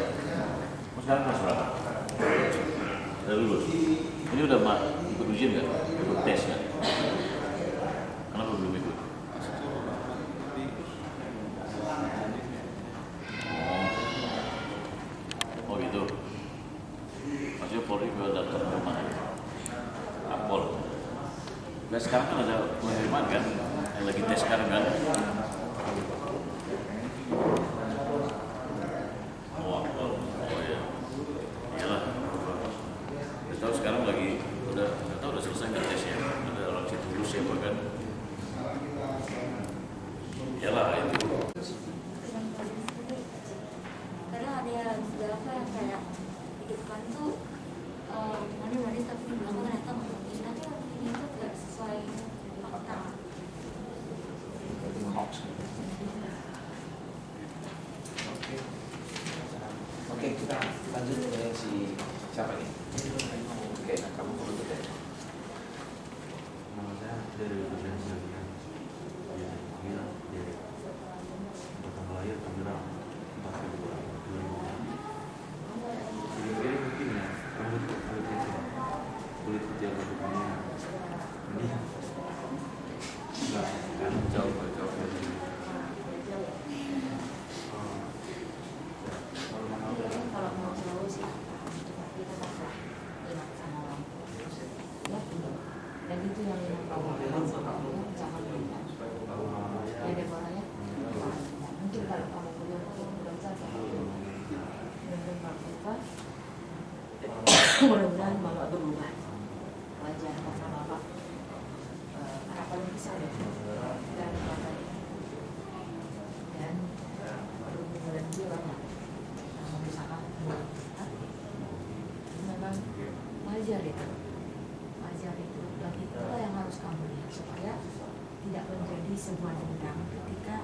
Sekarang kelas berapa? Udah lulus? Ini udah ikut ujian nggak? Ikut tes nggak? Kenapa belum ikut? Oh gitu. Maksudnya Polri juga daftar ke mana? Akpol. Nah sekarang kan ada pengiriman kan? Yang lagi tes sekarang kan? Oh Akpol. Oh ya. Iyalah. Udah tahu sekarang lagi udah selesai nggak tesnya? Ada orang situ lulus ya bahkan. Iyalah itu. Kadang ada beberapa yang kayak di depan tuh manis tapi di belakang ternyata mungkin tapi ini tuh gak sesuai fakta. Oke, kita lanjut ke si siapa nih? Oke, kamu perlu deh. Nama saya dari Badan Siaga. Ya, bilang dari tanggal lahir Tangerang 4 Februari 2000. Kira-kira mungkin ya, rambut kulit kecil rambutnya ini enggak kan jauh dari Kalau mau jauh sih kita bisa enak sama orang ya dan itu yang jangan lupa ya Deborah ya mungkin kalau kamu kuliah belajar sama dan Bapak mudah-mudahan Bapak berubah wajah karena Bapak harapan besar ya dan Bapak dan mudah-mudahan dia banyak misalkan memang wajar itu dan itulah yang harus kamu lihat supaya tidak menjadi sebuah dendam ketika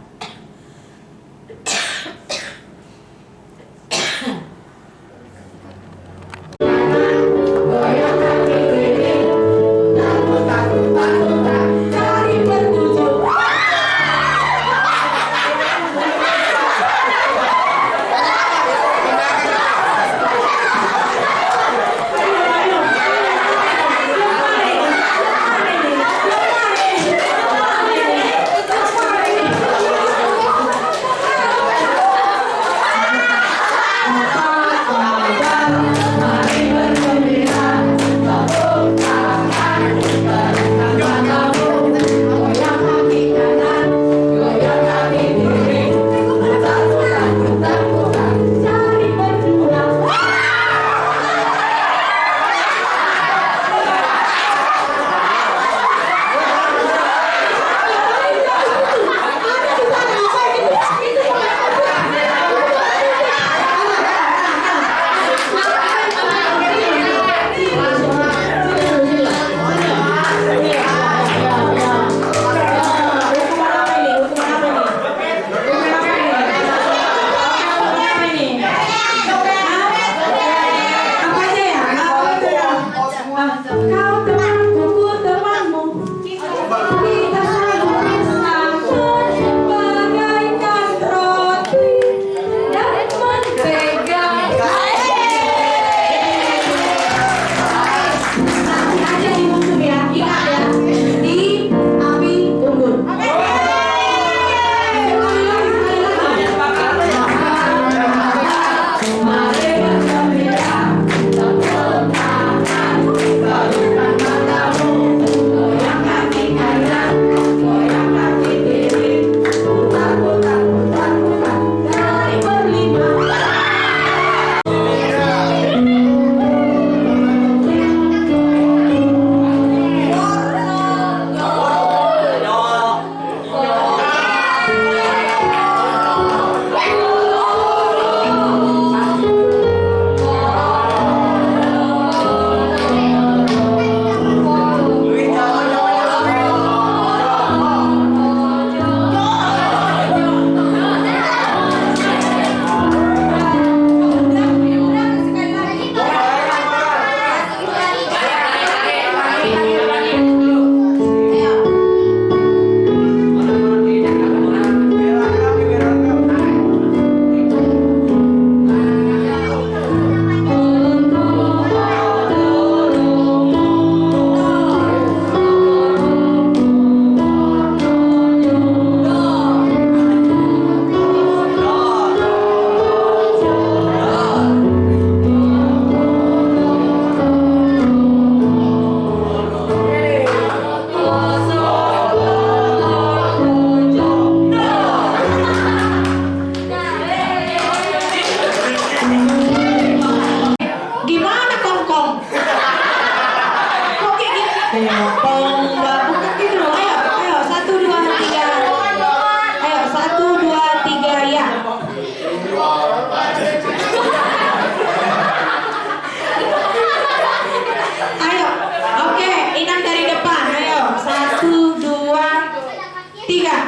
Lah,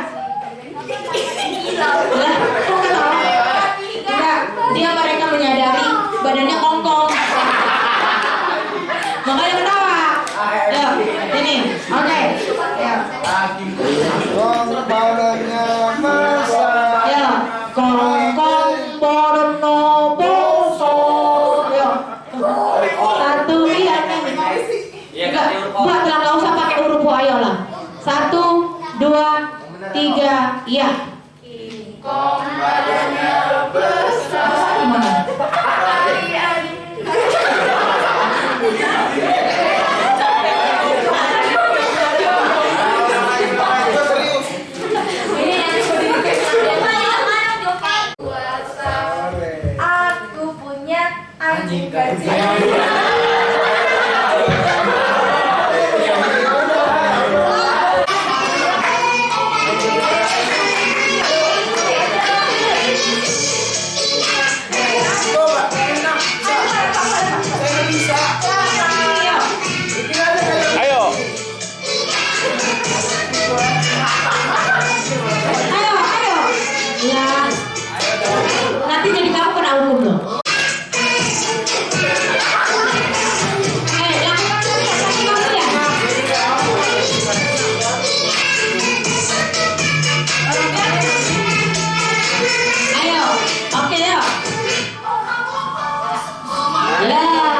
kok ketawa? Enggak, mereka menyadari badannya kongkong. Makanya ketawa. Ya, ini. Oke. Ya. Badannya masa. Ya, kongkong porno boso. Ya. Satu lihat nih. Enggak, buat nggak usah pakai huruf Bu, ayolah. 1, 2, 3, iya. Kong badannya besar. Gimana? Aku punya anjing kecil. Ya. Nanti jadi kamu kena hukum loh. Lakukan saja, lakukan saja. Ayo, oke ya. Ya.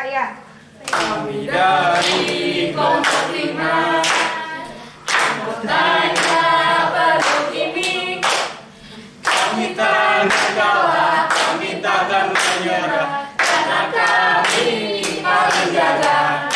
ya. Kami dari kelompok 5 anggotanya baru ini. Kami takkan kalah, kami takkan menyerah, karena kami paling gagah.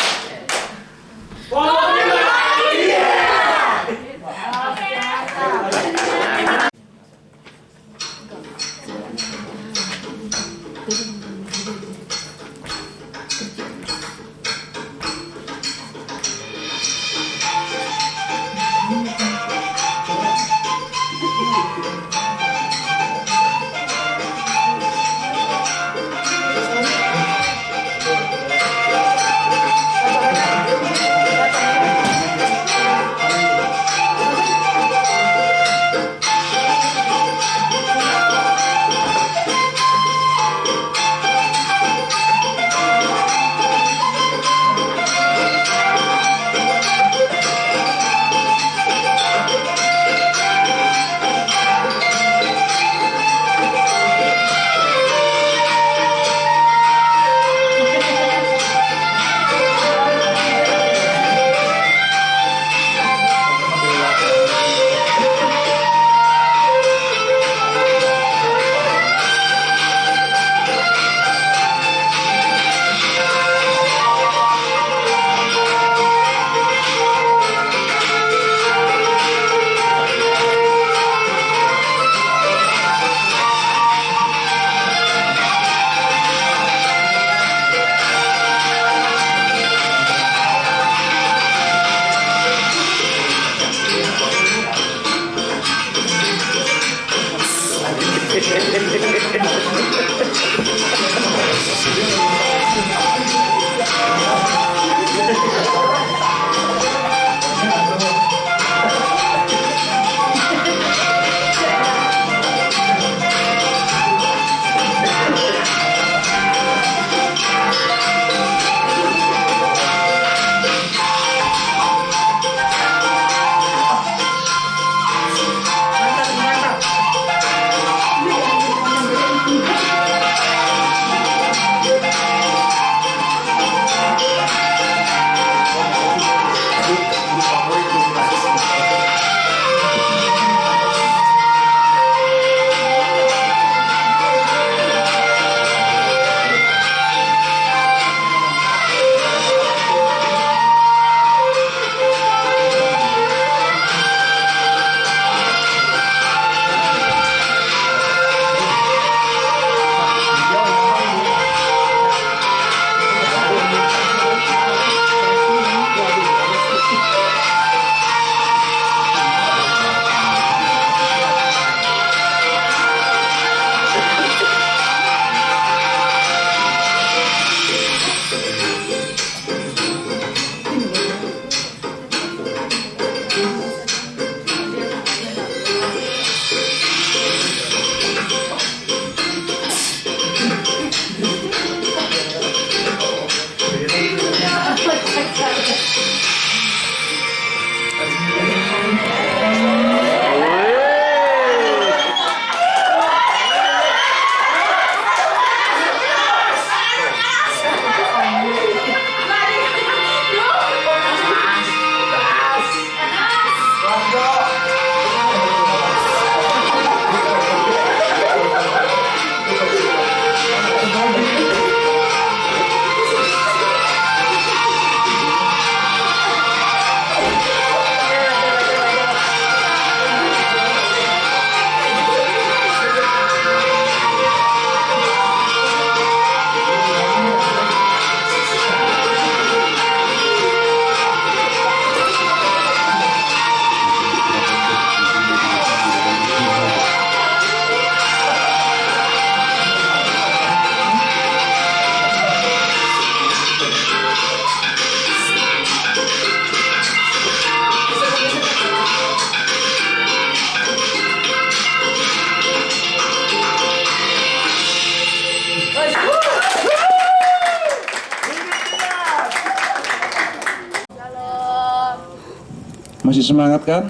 Masih semangat kan?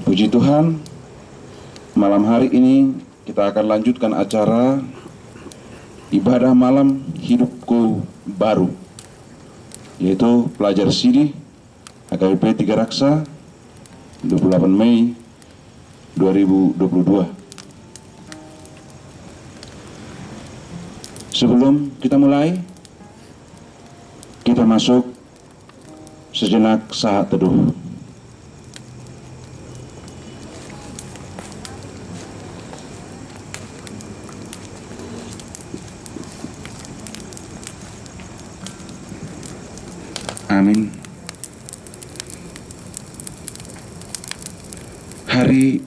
Puji Tuhan, malam hari ini kita akan lanjutkan acara ibadah malam hidupku baru, yaitu pelajar Sidi HKBP 3 Raksa 28 Mei 2022. Sebelum kita mulai, kita masuk sejenak saat teduh. Amin. Hari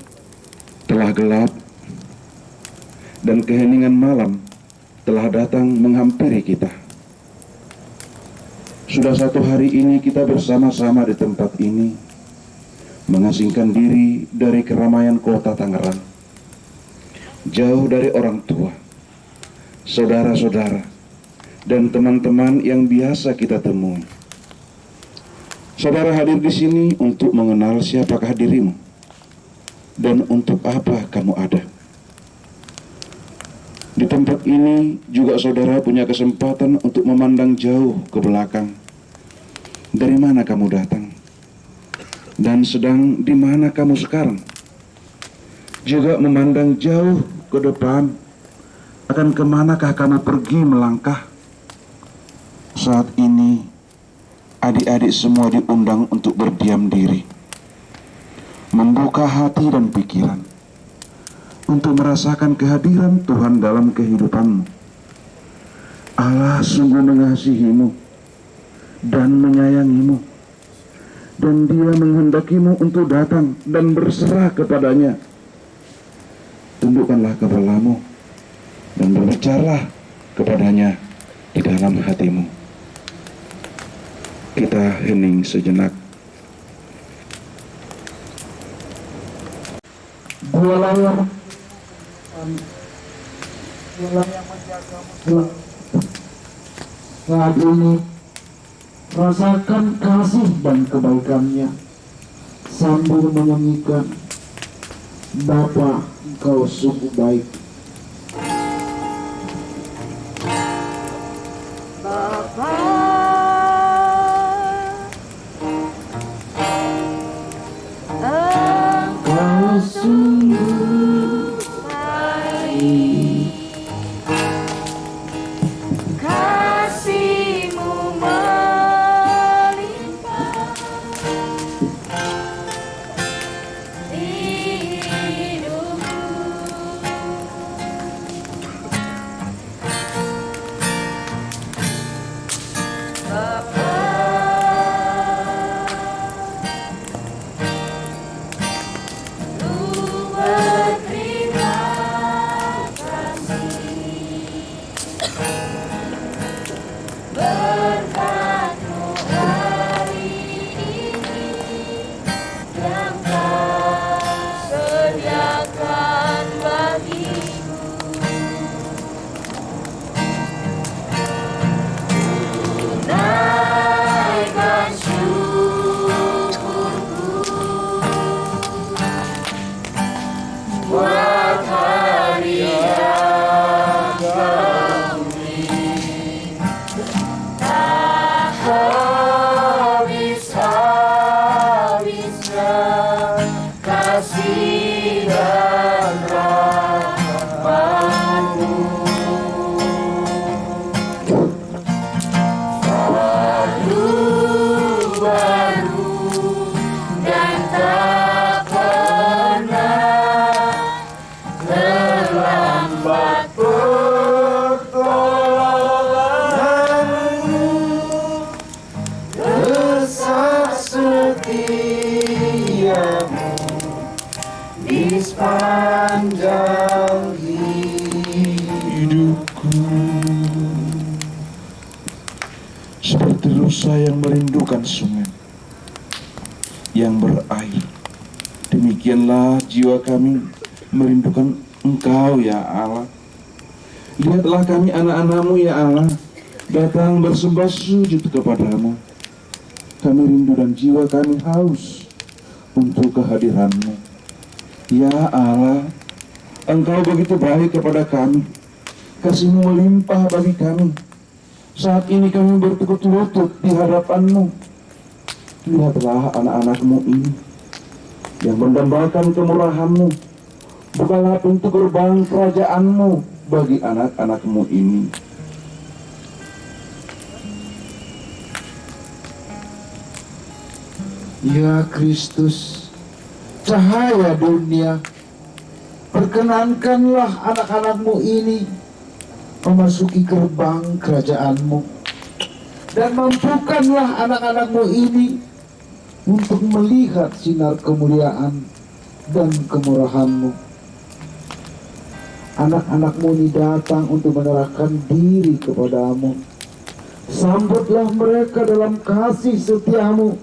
telah gelap dan keheningan malam telah datang menghampiri kita. Sudah 1 hari ini kita bersama-sama di tempat ini, mengasingkan diri dari keramaian kota Tangerang, jauh dari orang tua, saudara-saudara, dan teman-teman yang biasa kita temui. Saudara hadir di sini untuk mengenal siapakah dirimu dan untuk apa kamu ada. Di tempat ini juga saudara punya kesempatan untuk memandang jauh ke belakang. Dari mana kamu datang dan sedang di mana kamu sekarang. Juga memandang jauh ke depan, akan kemanakah kamu pergi melangkah. Saat ini adik-adik semua diundang untuk berdiam diri, membuka hati dan pikiran, untuk merasakan kehadiran Tuhan dalam kehidupanmu. Allah sungguh mengasihimu dan menyayangimu, dan Dia menghendakimu untuk datang dan berserah kepadanya. Tundukkanlah kepalamu dan berbicaralah kepadanya di dalam hatimu. Kita hening sejenak. Dialah yang menjagamu saat ini. Rasakan kasih dan kebaikannya sambil menyanyikan, Bapa, Engkau sungguh baik. Engkau sungguh baik, kasih-Mu melimpah di hidupku. Bapa, Lu berterima kasih. Berkat-Mu hari ini yang Kau sediakan bagiku. Naikkan syukurku buat hari yang Kau beri. Tak habis-habisnya kasih dan rahmat-Mu. Baru dan tak pernah terlambat pertolongan-Mu. Besar setiamu di sepanjang Hidupku seperti rusa yang merindukan sungai yang berair. Demikianlah jiwa kami merindukan Engkau, ya Allah. Lihatlah kami anak-anak-Mu, ya Allah, datang bersembah sujud kepadamu. Kami rindu dan jiwa kami haus untuk kehadiran-Mu. Ya Allah, Engkau begitu baik kepada kami. Kasih-Mu melimpah bagi kami. Saat ini kami bertekuk lutut di hadapan-Mu. Lihatlah anak-anak-Mu ini yang mendambakan kemurahan-Mu. Bukalah pintu gerbang kerajaan-Mu bagi anak-anak-Mu ini. Ya Kristus, cahaya dunia, perkenankanlah anak-anak-Mu ini memasuki gerbang kerajaan-Mu, dan mampukanlah anak-anak-Mu ini untuk melihat sinar kemuliaan dan kemurahan-Mu. Anak-anak-Mu ini datang untuk menyerahkan diri kepada-Mu. Sambutlah mereka dalam kasih setia-Mu.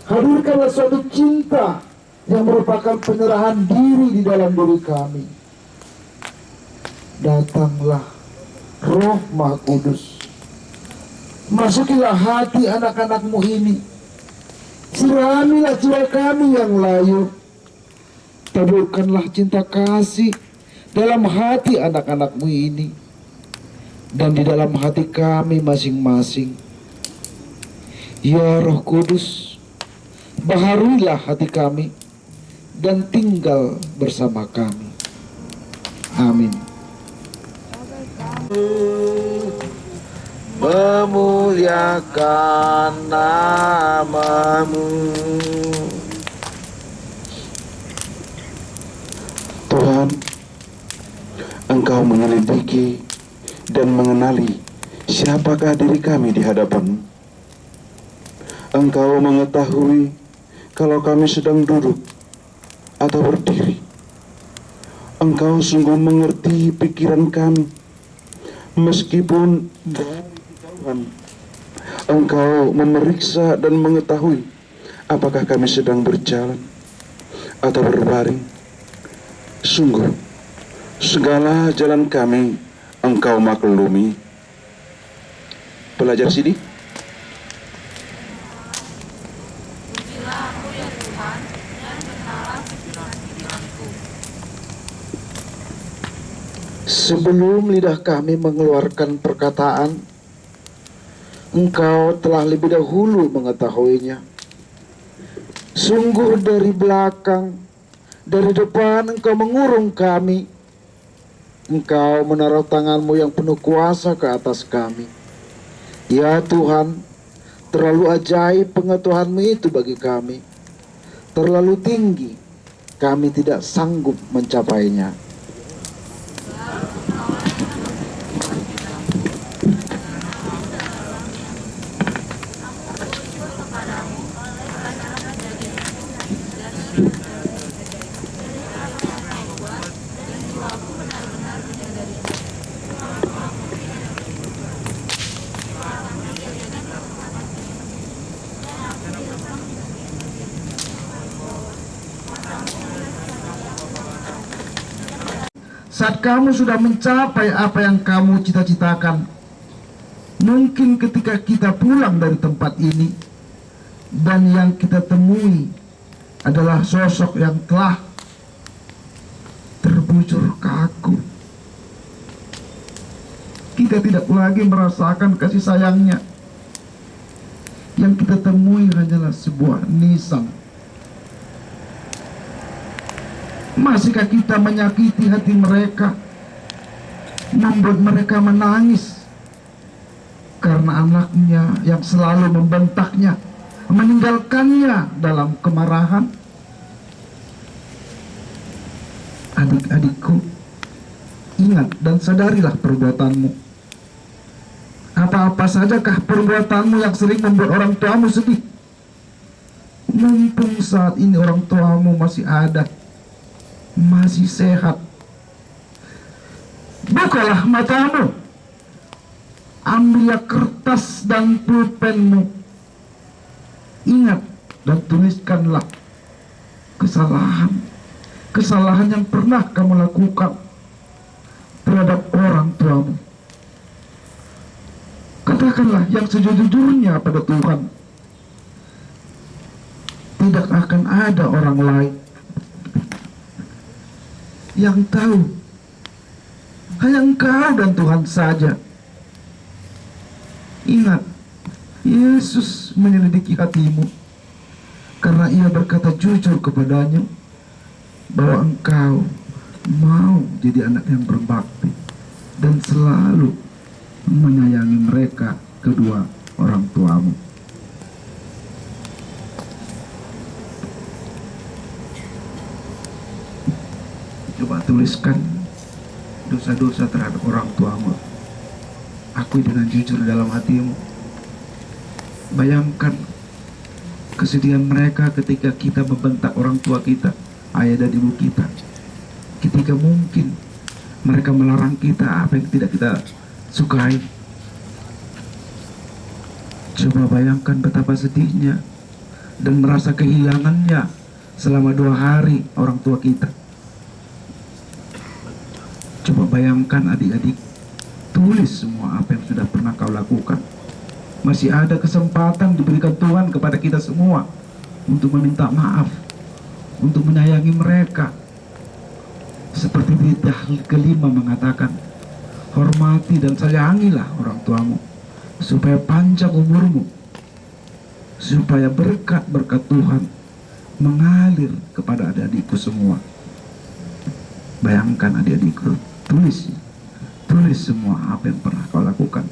Hadirkanlah suatu cinta yang merupakan penyerahan diri di dalam diri kami. Datanglah Roh Maha Kudus, masukilah hati anak-anak-Mu ini. Siramilah jiwa kami yang layu. Taburkanlah cinta kasih dalam hati anak-anak-Mu ini dan di dalam hati kami masing-masing. Ya Roh Kudus, baharuilah hati kami dan tinggal bersama kami. Amin. Memuliakan nama-Mu. Tuhan, Engkau menyelidiki dan mengenali siapakah diri kami di hadapan-Mu. Engkau mengetahui kalau kami sedang duduk atau berdiri. Engkau sungguh mengerti pikiran kami, meskipun dari kejauhan. Engkau memeriksa dan mengetahui apakah kami sedang berjalan atau berbaring. Sungguh, segala jalan kami Engkau maklumi. Pelajar Sidi. Sebelum lidah kami mengeluarkan perkataan, Engkau telah lebih dahulu mengetahuinya. Sungguh dari belakang, dari depan Engkau mengurung kami. Engkau menaruh tangan-Mu yang penuh kuasa ke atas kami. Ya Tuhan, terlalu ajaib pengetahuan-Mu itu bagi kami. Terlalu tinggi, kami tidak sanggup mencapainya. Saat kamu sudah mencapai apa yang kamu cita-citakan, mungkin ketika kita pulang dari tempat ini, dan yang kita temui adalah sosok yang telah terbujur kaku. Kita tidak lagi merasakan kasih sayangnya. Yang kita temui hanyalah sebuah nisan. Masihkah kita menyakiti hati mereka, membuat mereka menangis karena anaknya yang selalu membentaknya, meninggalkannya dalam kemarahan? Adik-adikku, ingat dan sadarilah perbuatanmu. Apa-apa sajakah perbuatanmu yang sering membuat orang tuamu sedih? Mumpung saat ini orang tuamu masih ada, masih sehat, bukalah matamu, ambillah kertas dan pulpenmu, ingat dan tuliskanlah kesalahan yang pernah kamu lakukan terhadap orang tuamu. Katakanlah yang sejujurnya pada Tuhan. Tidak akan ada orang lain yang tahu Hanya Engkau dan Tuhan saja. Ingat, Yesus menyelidiki hatimu karena Ia berkata jujur kepadanya bahwa engkau mau jadi anak yang berbakti dan selalu menyayangi mereka, kedua orang tuamu. Coba tuliskan dosa-dosa terhadap orang tuamu. Akui dengan jujur dalam hatimu. Bayangkan kesedihan mereka ketika kita membentak orang tua kita, ayah dan ibu kita. Ketika mungkin mereka melarang kita apa yang tidak kita sukai. Coba bayangkan betapa sedihnya dan merasa kehilangannya selama 2 hari orang tua kita. Coba bayangkan adik-adik, tulis semua apa yang sudah pernah kau lakukan. Masih ada kesempatan diberikan Tuhan kepada kita semua untuk meminta maaf, untuk menyayangi mereka. Seperti di tahlil kelima mengatakan, hormati dan sayangilah orang tuamu, supaya panjang umurmu, supaya berkat-berkat Tuhan mengalir kepada adik-adikku semua. Bayangkan adik-adikku, tulis semua apa yang pernah kau lakukan.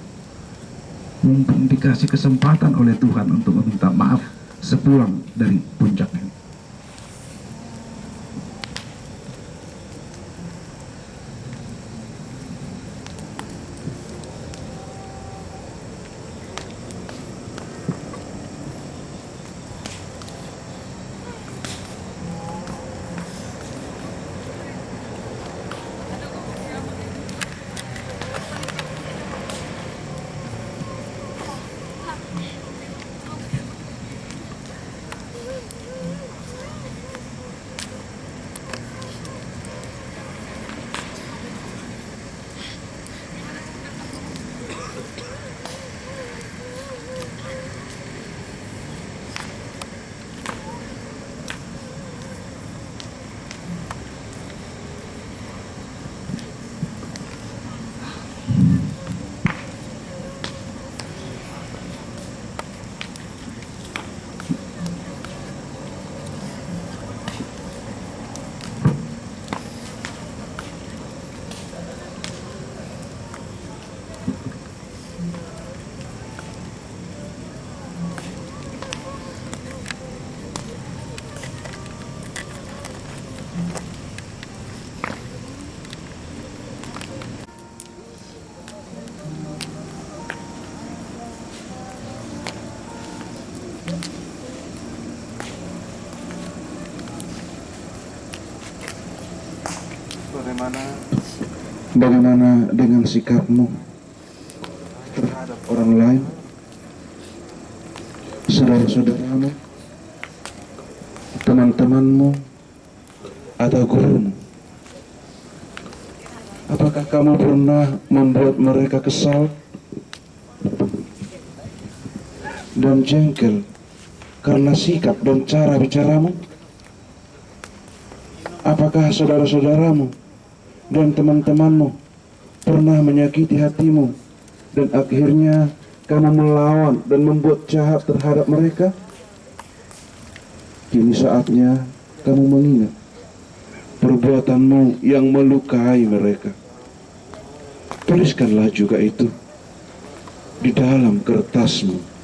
Mumpung dikasih kesempatan oleh Tuhan untuk meminta maaf sepulang dari puncak ini. Bagaimana dengan sikapmu terhadap orang lain, saudara-saudaramu, teman-temanmu, atau gurumu? Apakah kamu pernah membuat mereka kesal dan jengkel karena sikap dan cara bicaramu? Apakah saudara-saudaramu dan teman-temanmu pernah menyakiti hatimu dan akhirnya kamu melawan dan membuat jahat terhadap mereka? Kini saatnya kamu mengingat perbuatanmu yang melukai mereka. Tuliskanlah juga itu di dalam kertasmu.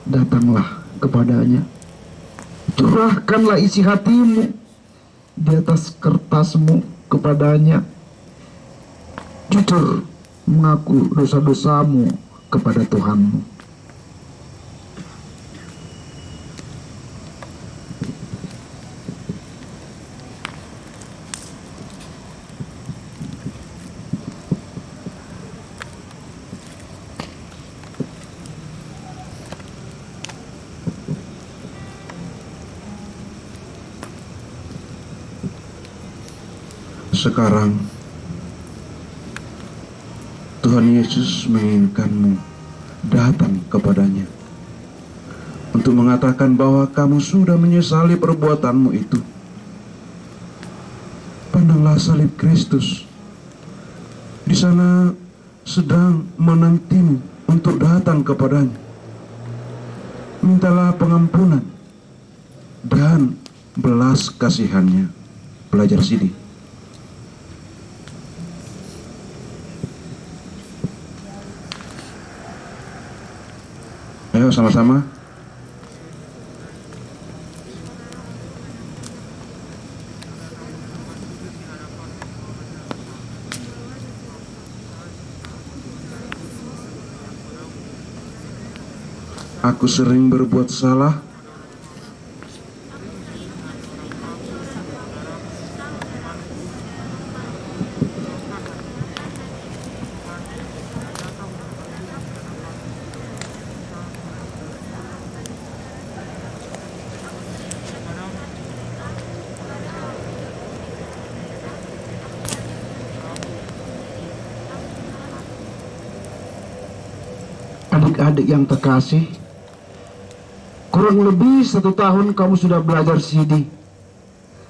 Datanglah kepadanya, curahkanlah isi hatimu di atas kertasmu kepadanya. Jujur mengaku dosa-dosamu kepada Tuhanmu. Sekarang Tuhan Tuhan Yesus menginginkanmu datang kepadanya untuk mengatakan bahwa kamu sudah menyesali perbuatanmu itu. Pandanglah salib Kristus. Di sana sedang menantimu untuk datang kepadanya. Mintalah pengampunan dan belas kasihannya. Belajar sini. Ayo sama-sama. Aku sering berbuat salah. Adik-adik yang terkasih, kurang lebih 1 tahun kamu sudah belajar CD,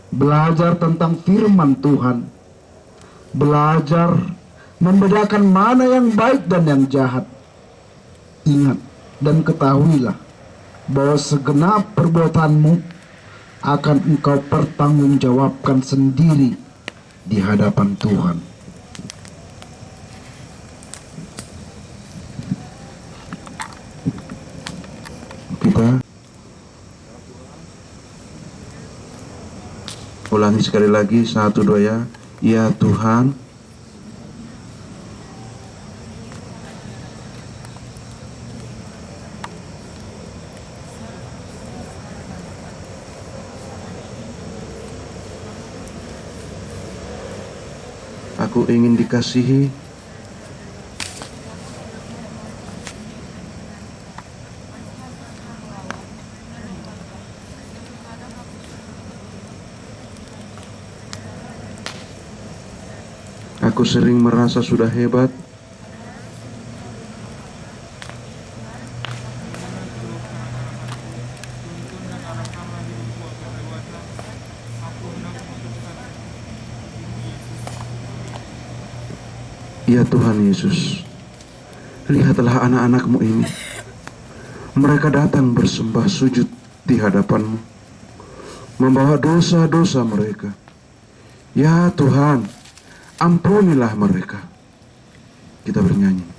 belajar tentang firman Tuhan, belajar membedakan mana yang baik dan yang jahat. Ingat dan ketahuilah bahwa segenap perbuatanmu akan engkau pertanggungjawabkan sendiri di hadapan Tuhan. Kita ulangi sekali lagi, 1, 2 ya. Ya Tuhan, aku ingin dikasihi. Aku sering merasa sudah hebat. Ya Tuhan Yesus, lihatlah anak-anak-Mu ini. Mereka datang bersembah sujud di hadapan-Mu, membawa dosa-dosa mereka. Ya Tuhan, ampunilah mereka. Kita bernyanyi.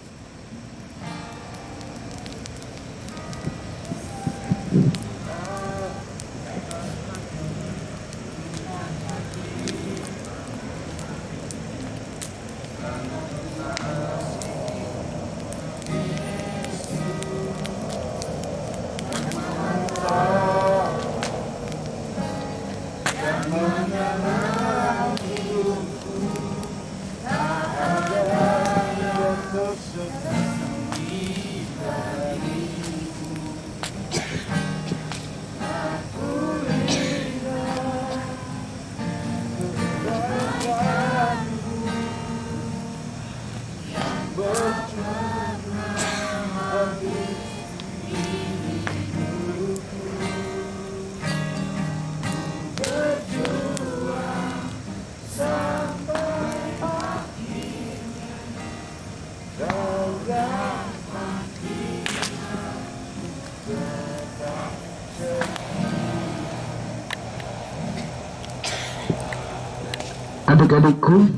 Adik-adikku,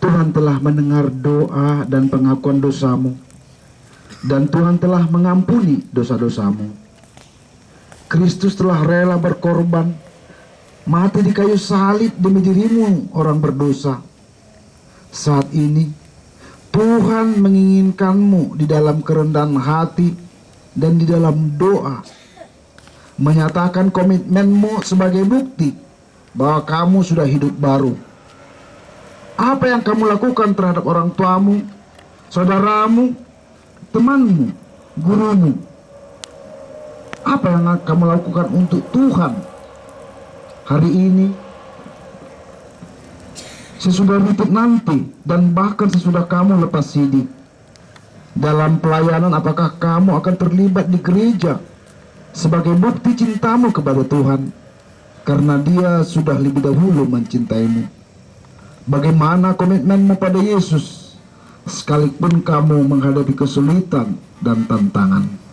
Tuhan telah mendengar doa dan pengakuan dosamu, dan Tuhan telah mengampuni dosa-dosamu. Kristus telah rela berkorban, mati di kayu salib demi dirimu orang berdosa. Saat ini Tuhan menginginkanmu di dalam kerendahan hati dan di dalam doa, menyatakan komitmenmu sebagai bukti bahwa kamu sudah hidup baru. Apa yang kamu lakukan terhadap orang tuamu, saudaramu, temanmu, gurumu? Apa yang kamu lakukan untuk Tuhan? Hari ini sesudah witip nanti, dan bahkan sesudah kamu lepas sidik. Dalam pelayanan apakah kamu akan terlibat di gereja sebagai bukti cintamu kepada Tuhan, karena Dia sudah lebih dahulu mencintaimu? Bagaimana komitmenmu pada Yesus sekalipun kamu menghadapi kesulitan dan tantangan?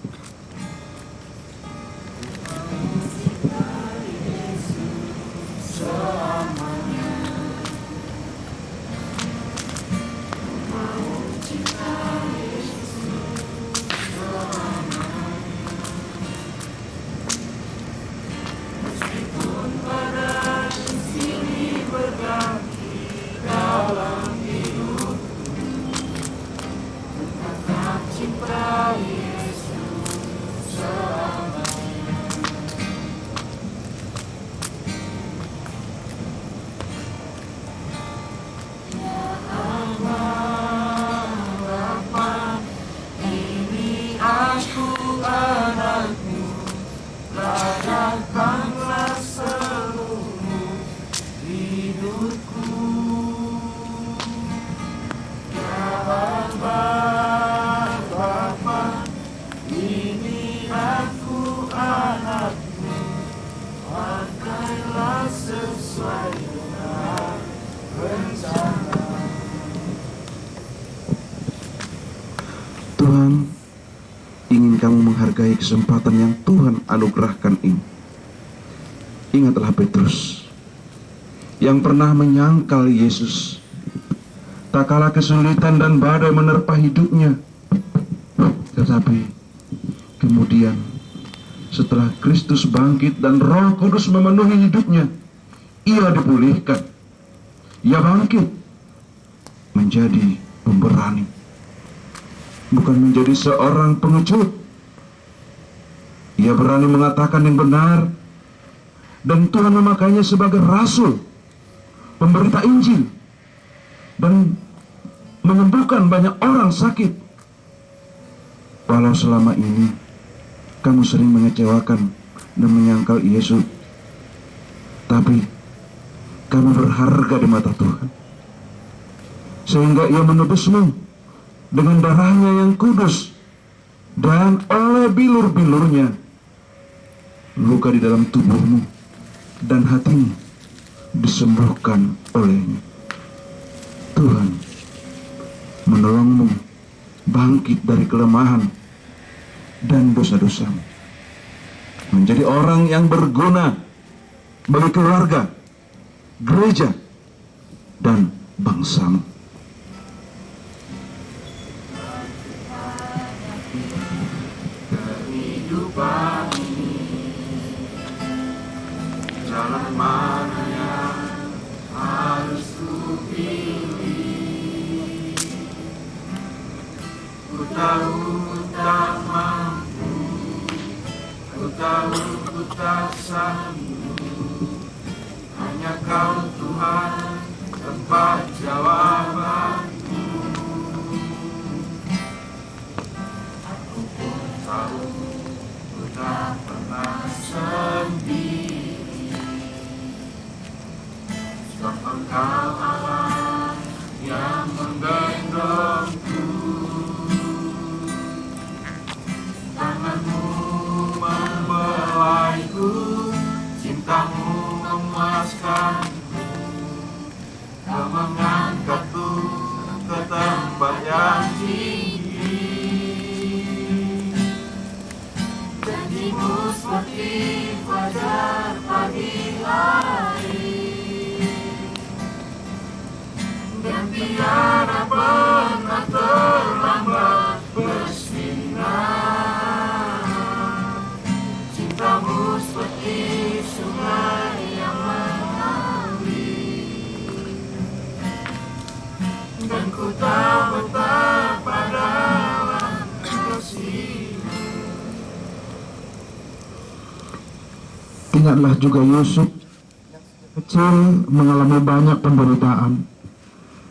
Tuhan ingin kamu menghargai kesempatan yang Tuhan anugerahkan ini. Ingatlah Petrus yang pernah menyangkal Yesus tak kalah kesulitan dan badai menerpa hidupnya, tetapi kemudian setelah Kristus bangkit dan Roh Kudus memenuhi hidupnya, ia dipulihkan. Ia bangkit menjadi pemberani, bukan menjadi seorang pengecut. Ia berani mengatakan yang benar, dan Tuhan memakainya sebagai rasul, pemberita Injil, dan menyembuhkan banyak orang sakit. Walau selama ini kamu sering mengecewakan dan menyangkal Yesus, tapi kamu berharga di mata Tuhan, sehingga Ia menebusmu dengan darahnya yang kudus, dan oleh bilur-bilurnya luka di dalam tubuhmu dan hatimu disembuhkan olehnya. Tuhan menolongmu bangkit dari kelemahan dan dosa-dosamu, menjadi orang yang berguna bagi keluarga, gereja, dan bangsamu. Kehidupan ini, jalan mana yang harus kupilih? Ku tahu ku tak mampu, ku tahu ku tak sanggup. Hanya Kau Tuhan tempat jawabanku. Aku pun tahu ku tak pernah sendiri, sebab Engkau Allah yang menggendongku. Tanganmu membelaiku, cintamu memuaskanku. Kau mengangkatku ke tempat yang tinggi. Janjimu seperti fajar pagi hari, dan tiada pernah terlambat bersinar. Cintamu seperti sungai yang mengalir, dan ku tahu betapa dalam kasih-Mu. Ingatlah juga Yusuf kecil mengalami banyak penderitaan,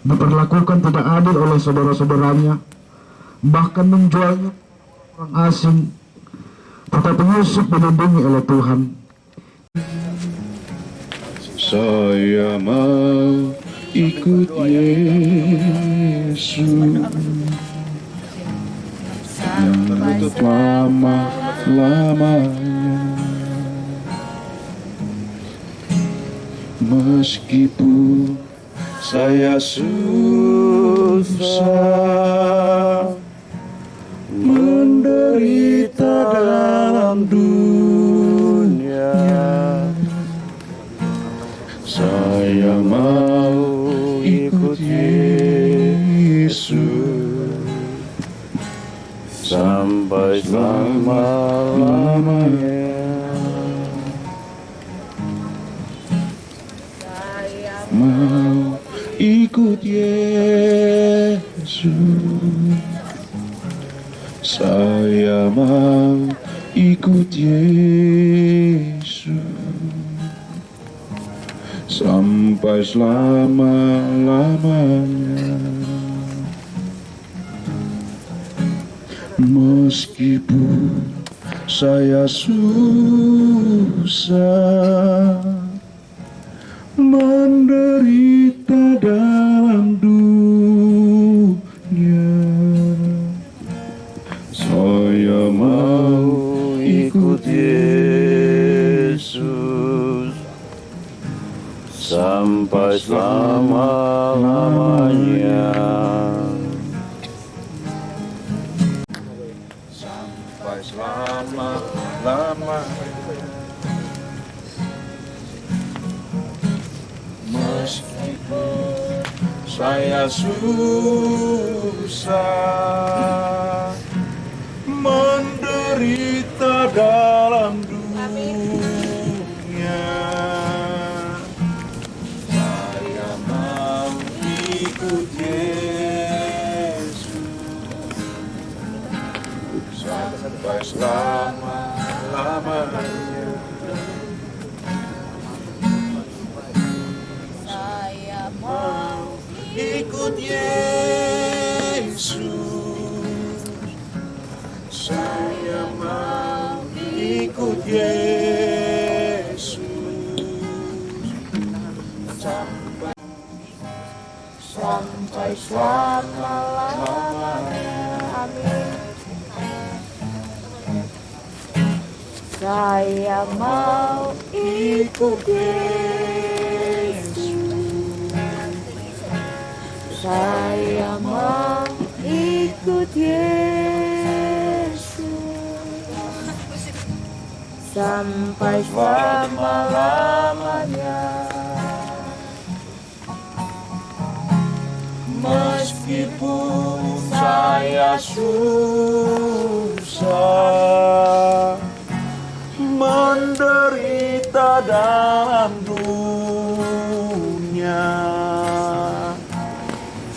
diperlakukan tidak adil oleh saudara-saudaranya, bahkan menjualnya orang asing. Tetapi Yusuf dilindungi oleh Tuhan. Saya mau ikut Yesus untuk lama-lamanya. Meskipun saya susah menderita dalam dunia, saya mau ikut Yesus sampai selama-lamanya. Mau ikut Yesus, saya mau ikut Yesus sampai selama-lamanya. Meskipun saya susah menderita dalam dunia, saya mau ikut Yesus sampai selama-lamanya. Sampai selama-lamanya. Meskipun saya susah menderita dalam dunia, saya mau ikut Yesus sampai selama-lamanya. Mau ikut Yesus, saya mau ikut Yesus sampai selama-lamanya. Amin. Saya mau ikut Yesus, saya mau ikut Yesus sampai selama-lamanya. Meskipun saya susah menderita dalam dunia,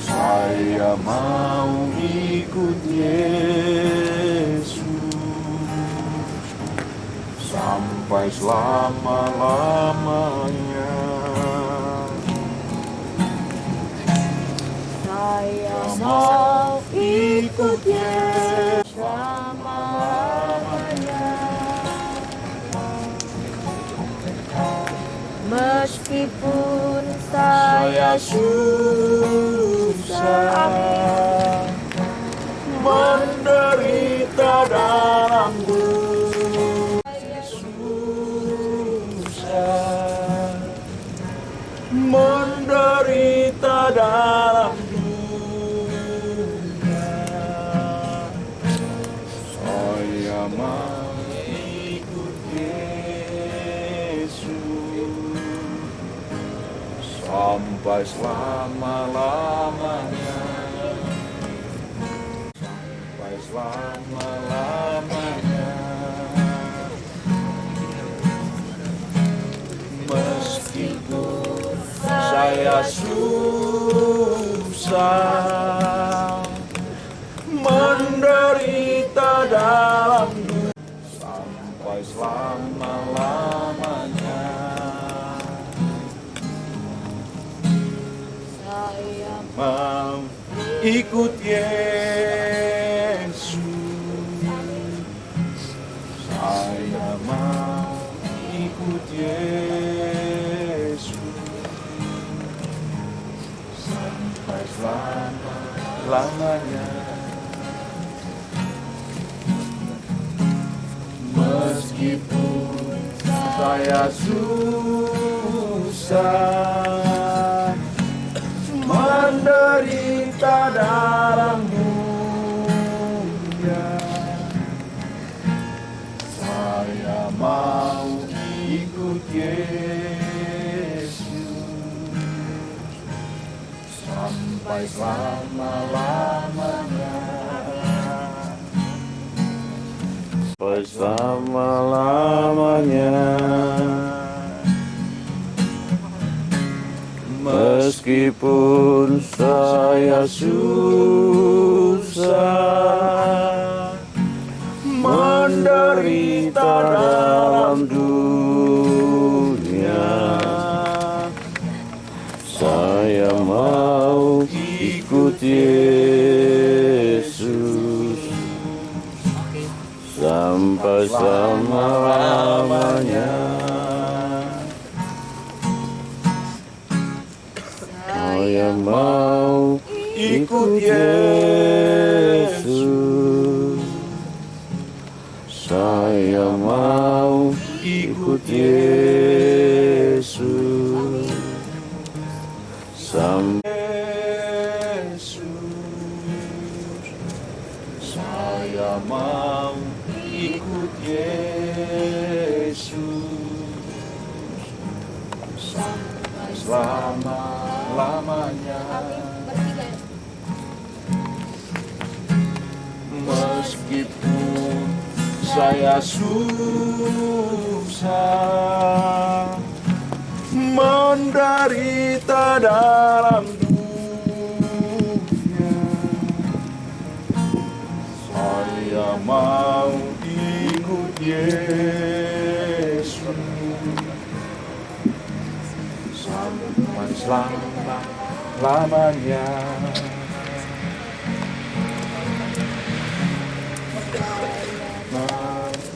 saya mau ikut Yesus sampai selama-lamanya. Saya mau ikut Yesus selama-lamanya. Meskipun saya susah menderita dalam dunia, susah menderita dalam dunia, saya mau ikut Yesus sampai selama-lamanya. Sampai selama-lamanya. Meskipun saya susah menderita dalam dunia, sampai selama-lamanya. Saya mau ikut Yesus, saya mau ikut Yesus selama-lamanya. Meskipun saya susah menderita dalam dunia, saya mau ikut Yesus sampai selama-lamanya. Sampai selama-lamanya. Meskipun saya susah menderita dalam dunia, saya mau ikut Yesus sampai selama-lamanya. Saya mau ikut Yesus. Saya mau ikut Yesus sampai Yesus. Saya mau ikut Yesus sampai selama-lamanya. Meskipun saya susah menderita dalam dunia, saya mau ikut Yesus sampai selama-lamanya.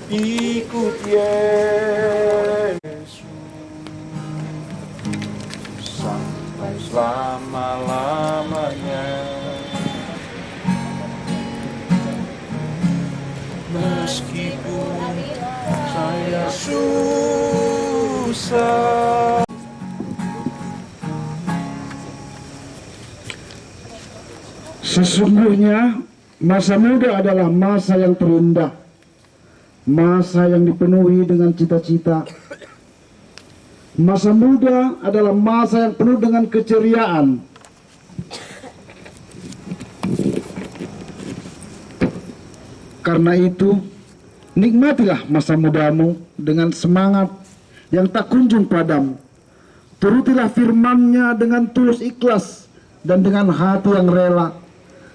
Ikut Yesus sampai selama-lamanya. Meskipun saya susah. Sesungguhnya masa muda adalah masa yang terindah, masa yang dipenuhi dengan cita-cita. Masa muda adalah masa yang penuh dengan keceriaan. Karena itu, nikmatilah masa mudamu dengan semangat yang tak kunjung padam. Turutilah firman-Nya dengan tulus ikhlas dan dengan hati yang rela.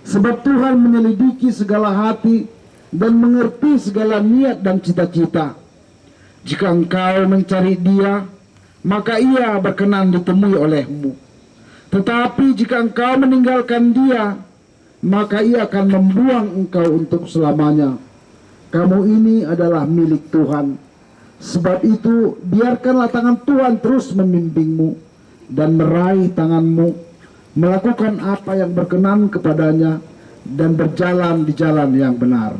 Sebab Tuhan menyelidiki segala hati dan mengerti segala niat dan cita-cita. Jika engkau mencari Dia, maka Ia berkenan ditemui olehmu. Tetapi jika engkau meninggalkan Dia, maka Ia akan membuang engkau untuk selamanya. Kamu ini adalah milik Tuhan. Sebab itu, biarkanlah tangan Tuhan terus membimbingmu dan meraih tanganmu, melakukan apa yang berkenan kepadanya dan berjalan di jalan yang benar.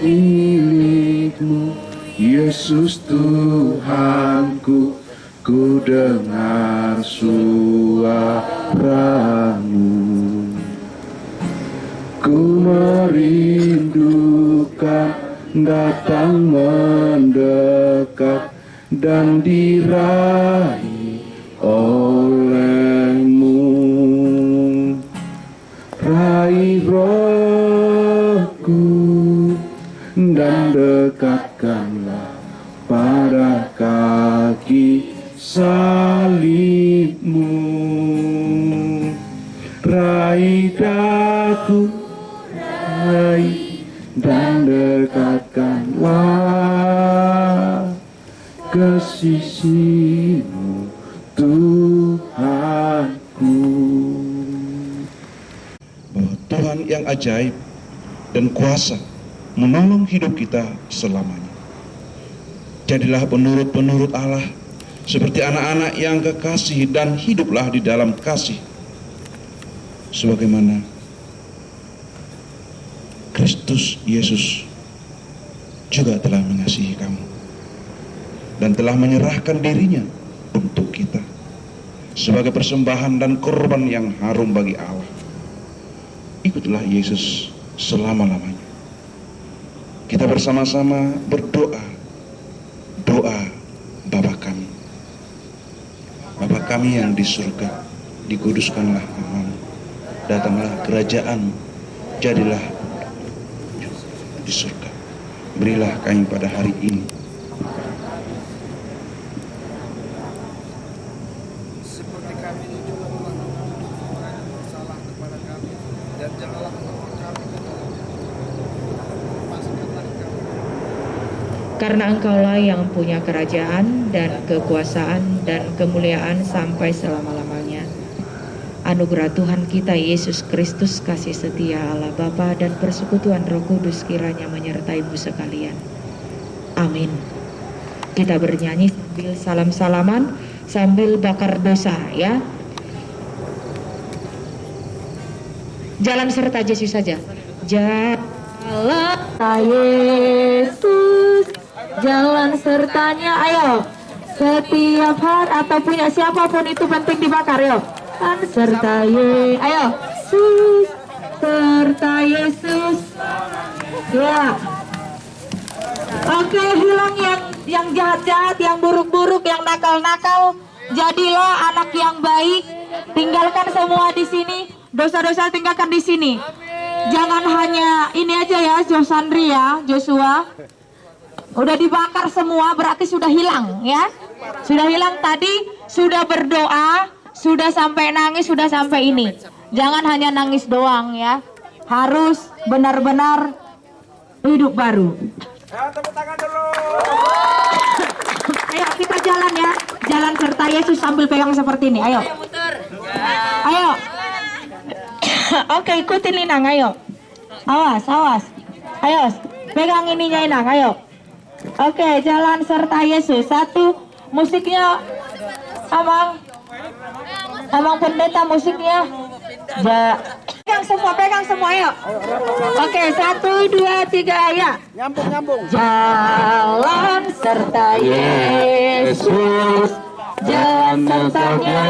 Milikmu, Yesus Tuhanku, ku dengar suaramu. Ku merindukan datang mendekat dan diraih olehmu. Raih rohku dan dekatkanlah pada kaki salibmu. Raih daku, raih dan dekatkanlah ke sisimu, Tuhanku. Bahwa Tuhan yang ajaib dan kuasa menolong hidup kita selamanya. Jadilah penurut-penurut Allah seperti anak-anak yang kekasih, dan hiduplah di dalam kasih sebagaimana Kristus Yesus juga telah mengasihi kamu dan telah menyerahkan dirinya untuk kita sebagai persembahan dan korban yang harum bagi Allah. Ikutlah Yesus selama-lamanya. Kita bersama-sama berdoa doa Bapa kami. Bapa kami yang di surga, dikuduskanlah namamu, datanglah kerajaan, jadilah di surga. Berilah kami pada hari ini seperti kami juga melakukan orang yang bersalah kepada kami, dan janganlah membawa kami ke dalam masukkanlah kami. Karena Engkaulah yang punya kerajaan dan kekuasaan dan kemuliaan sampai selama-lamanya. Anugerah Tuhan kita Yesus Kristus, kasih setia Allah Bapa dan persekutuan Roh Kudus kiranya menyertai-mu sekalian. Amin. Kita bernyanyi sambil salam-salaman, sambil bakar dosa ya. Jalan serta Yesus saja. Jalan Yesus, jalan sertanya, ayo. Setiap hari atau punya siapapun itu penting dibakar, yuk. Serta Yesus, ayo. Yesus, serta Yesus. Ya. Oke, hilang yang jahat-jahat, yang buruk-buruk, yang nakal-nakal. Jadilah anak yang baik. Tinggalkan semua di sini. Dosa-dosa tinggalkan di sini. Jangan hanya ini aja ya, Josandri ya, Joshua. Udah dibakar semua, berarti sudah hilang ya. Sudah hilang tadi, sudah berdoa, sudah sampai nangis, sudah sampai ini. Jangan hanya nangis doang ya. Harus benar-benar hidup baru. Tepuk tangan dulu. Ayo kita jalan ya. Jalan serta Yesus sambil pegang seperti ini. Ayo. Ayo. Oke, ikutin Inang, ayo. Awas, awas. Ayo, pegang ininya Inang, ayo. Oke, jalan serta Yesus. Satu, musiknya Amang Pendeta, musiknya. Pegang semua, ayo. Oke, 1, 2, 3, ya. Nyambung. Jalan serta Yesus, jalan sertanya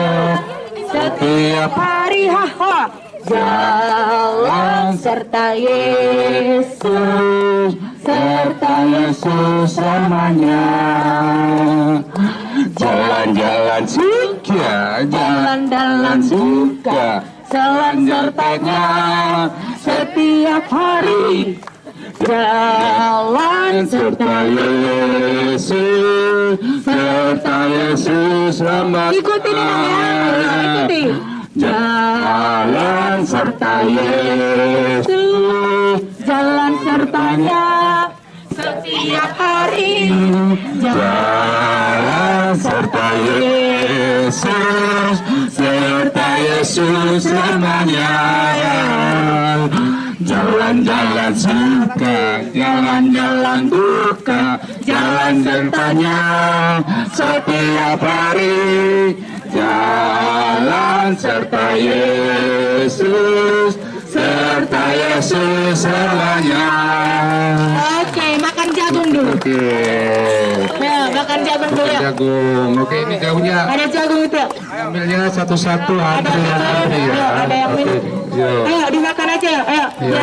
setiap hari, haha. Jalan serta Yesus, serta Yesus selamanya. Jalan-jalan suka, jalan-jalan suka, jalan sertanya setiap hari. Jalan serta Yesus, serta Yesus selamanya. Ikuti ya, ikuti. Jalan serta Yesus, jalan sertanya setiap hari. Jalan serta Yesus, serta Yesus selamanya. Jalan-jalan suka, jalan-jalan duka, jalan sertanya setiap hari. Jalan serta Yesus, serta Yesus selamanya. Oke, makan jagung dulu. Oke. Ya, makan jagung dulu. Makan jagung. Oke, ini jagungnya. Ada jagung itu. Ambilnya satu-satu, antri ya. Ada yang minum. Oke, yuk. Ayo dimakan aja, ayo. Iya.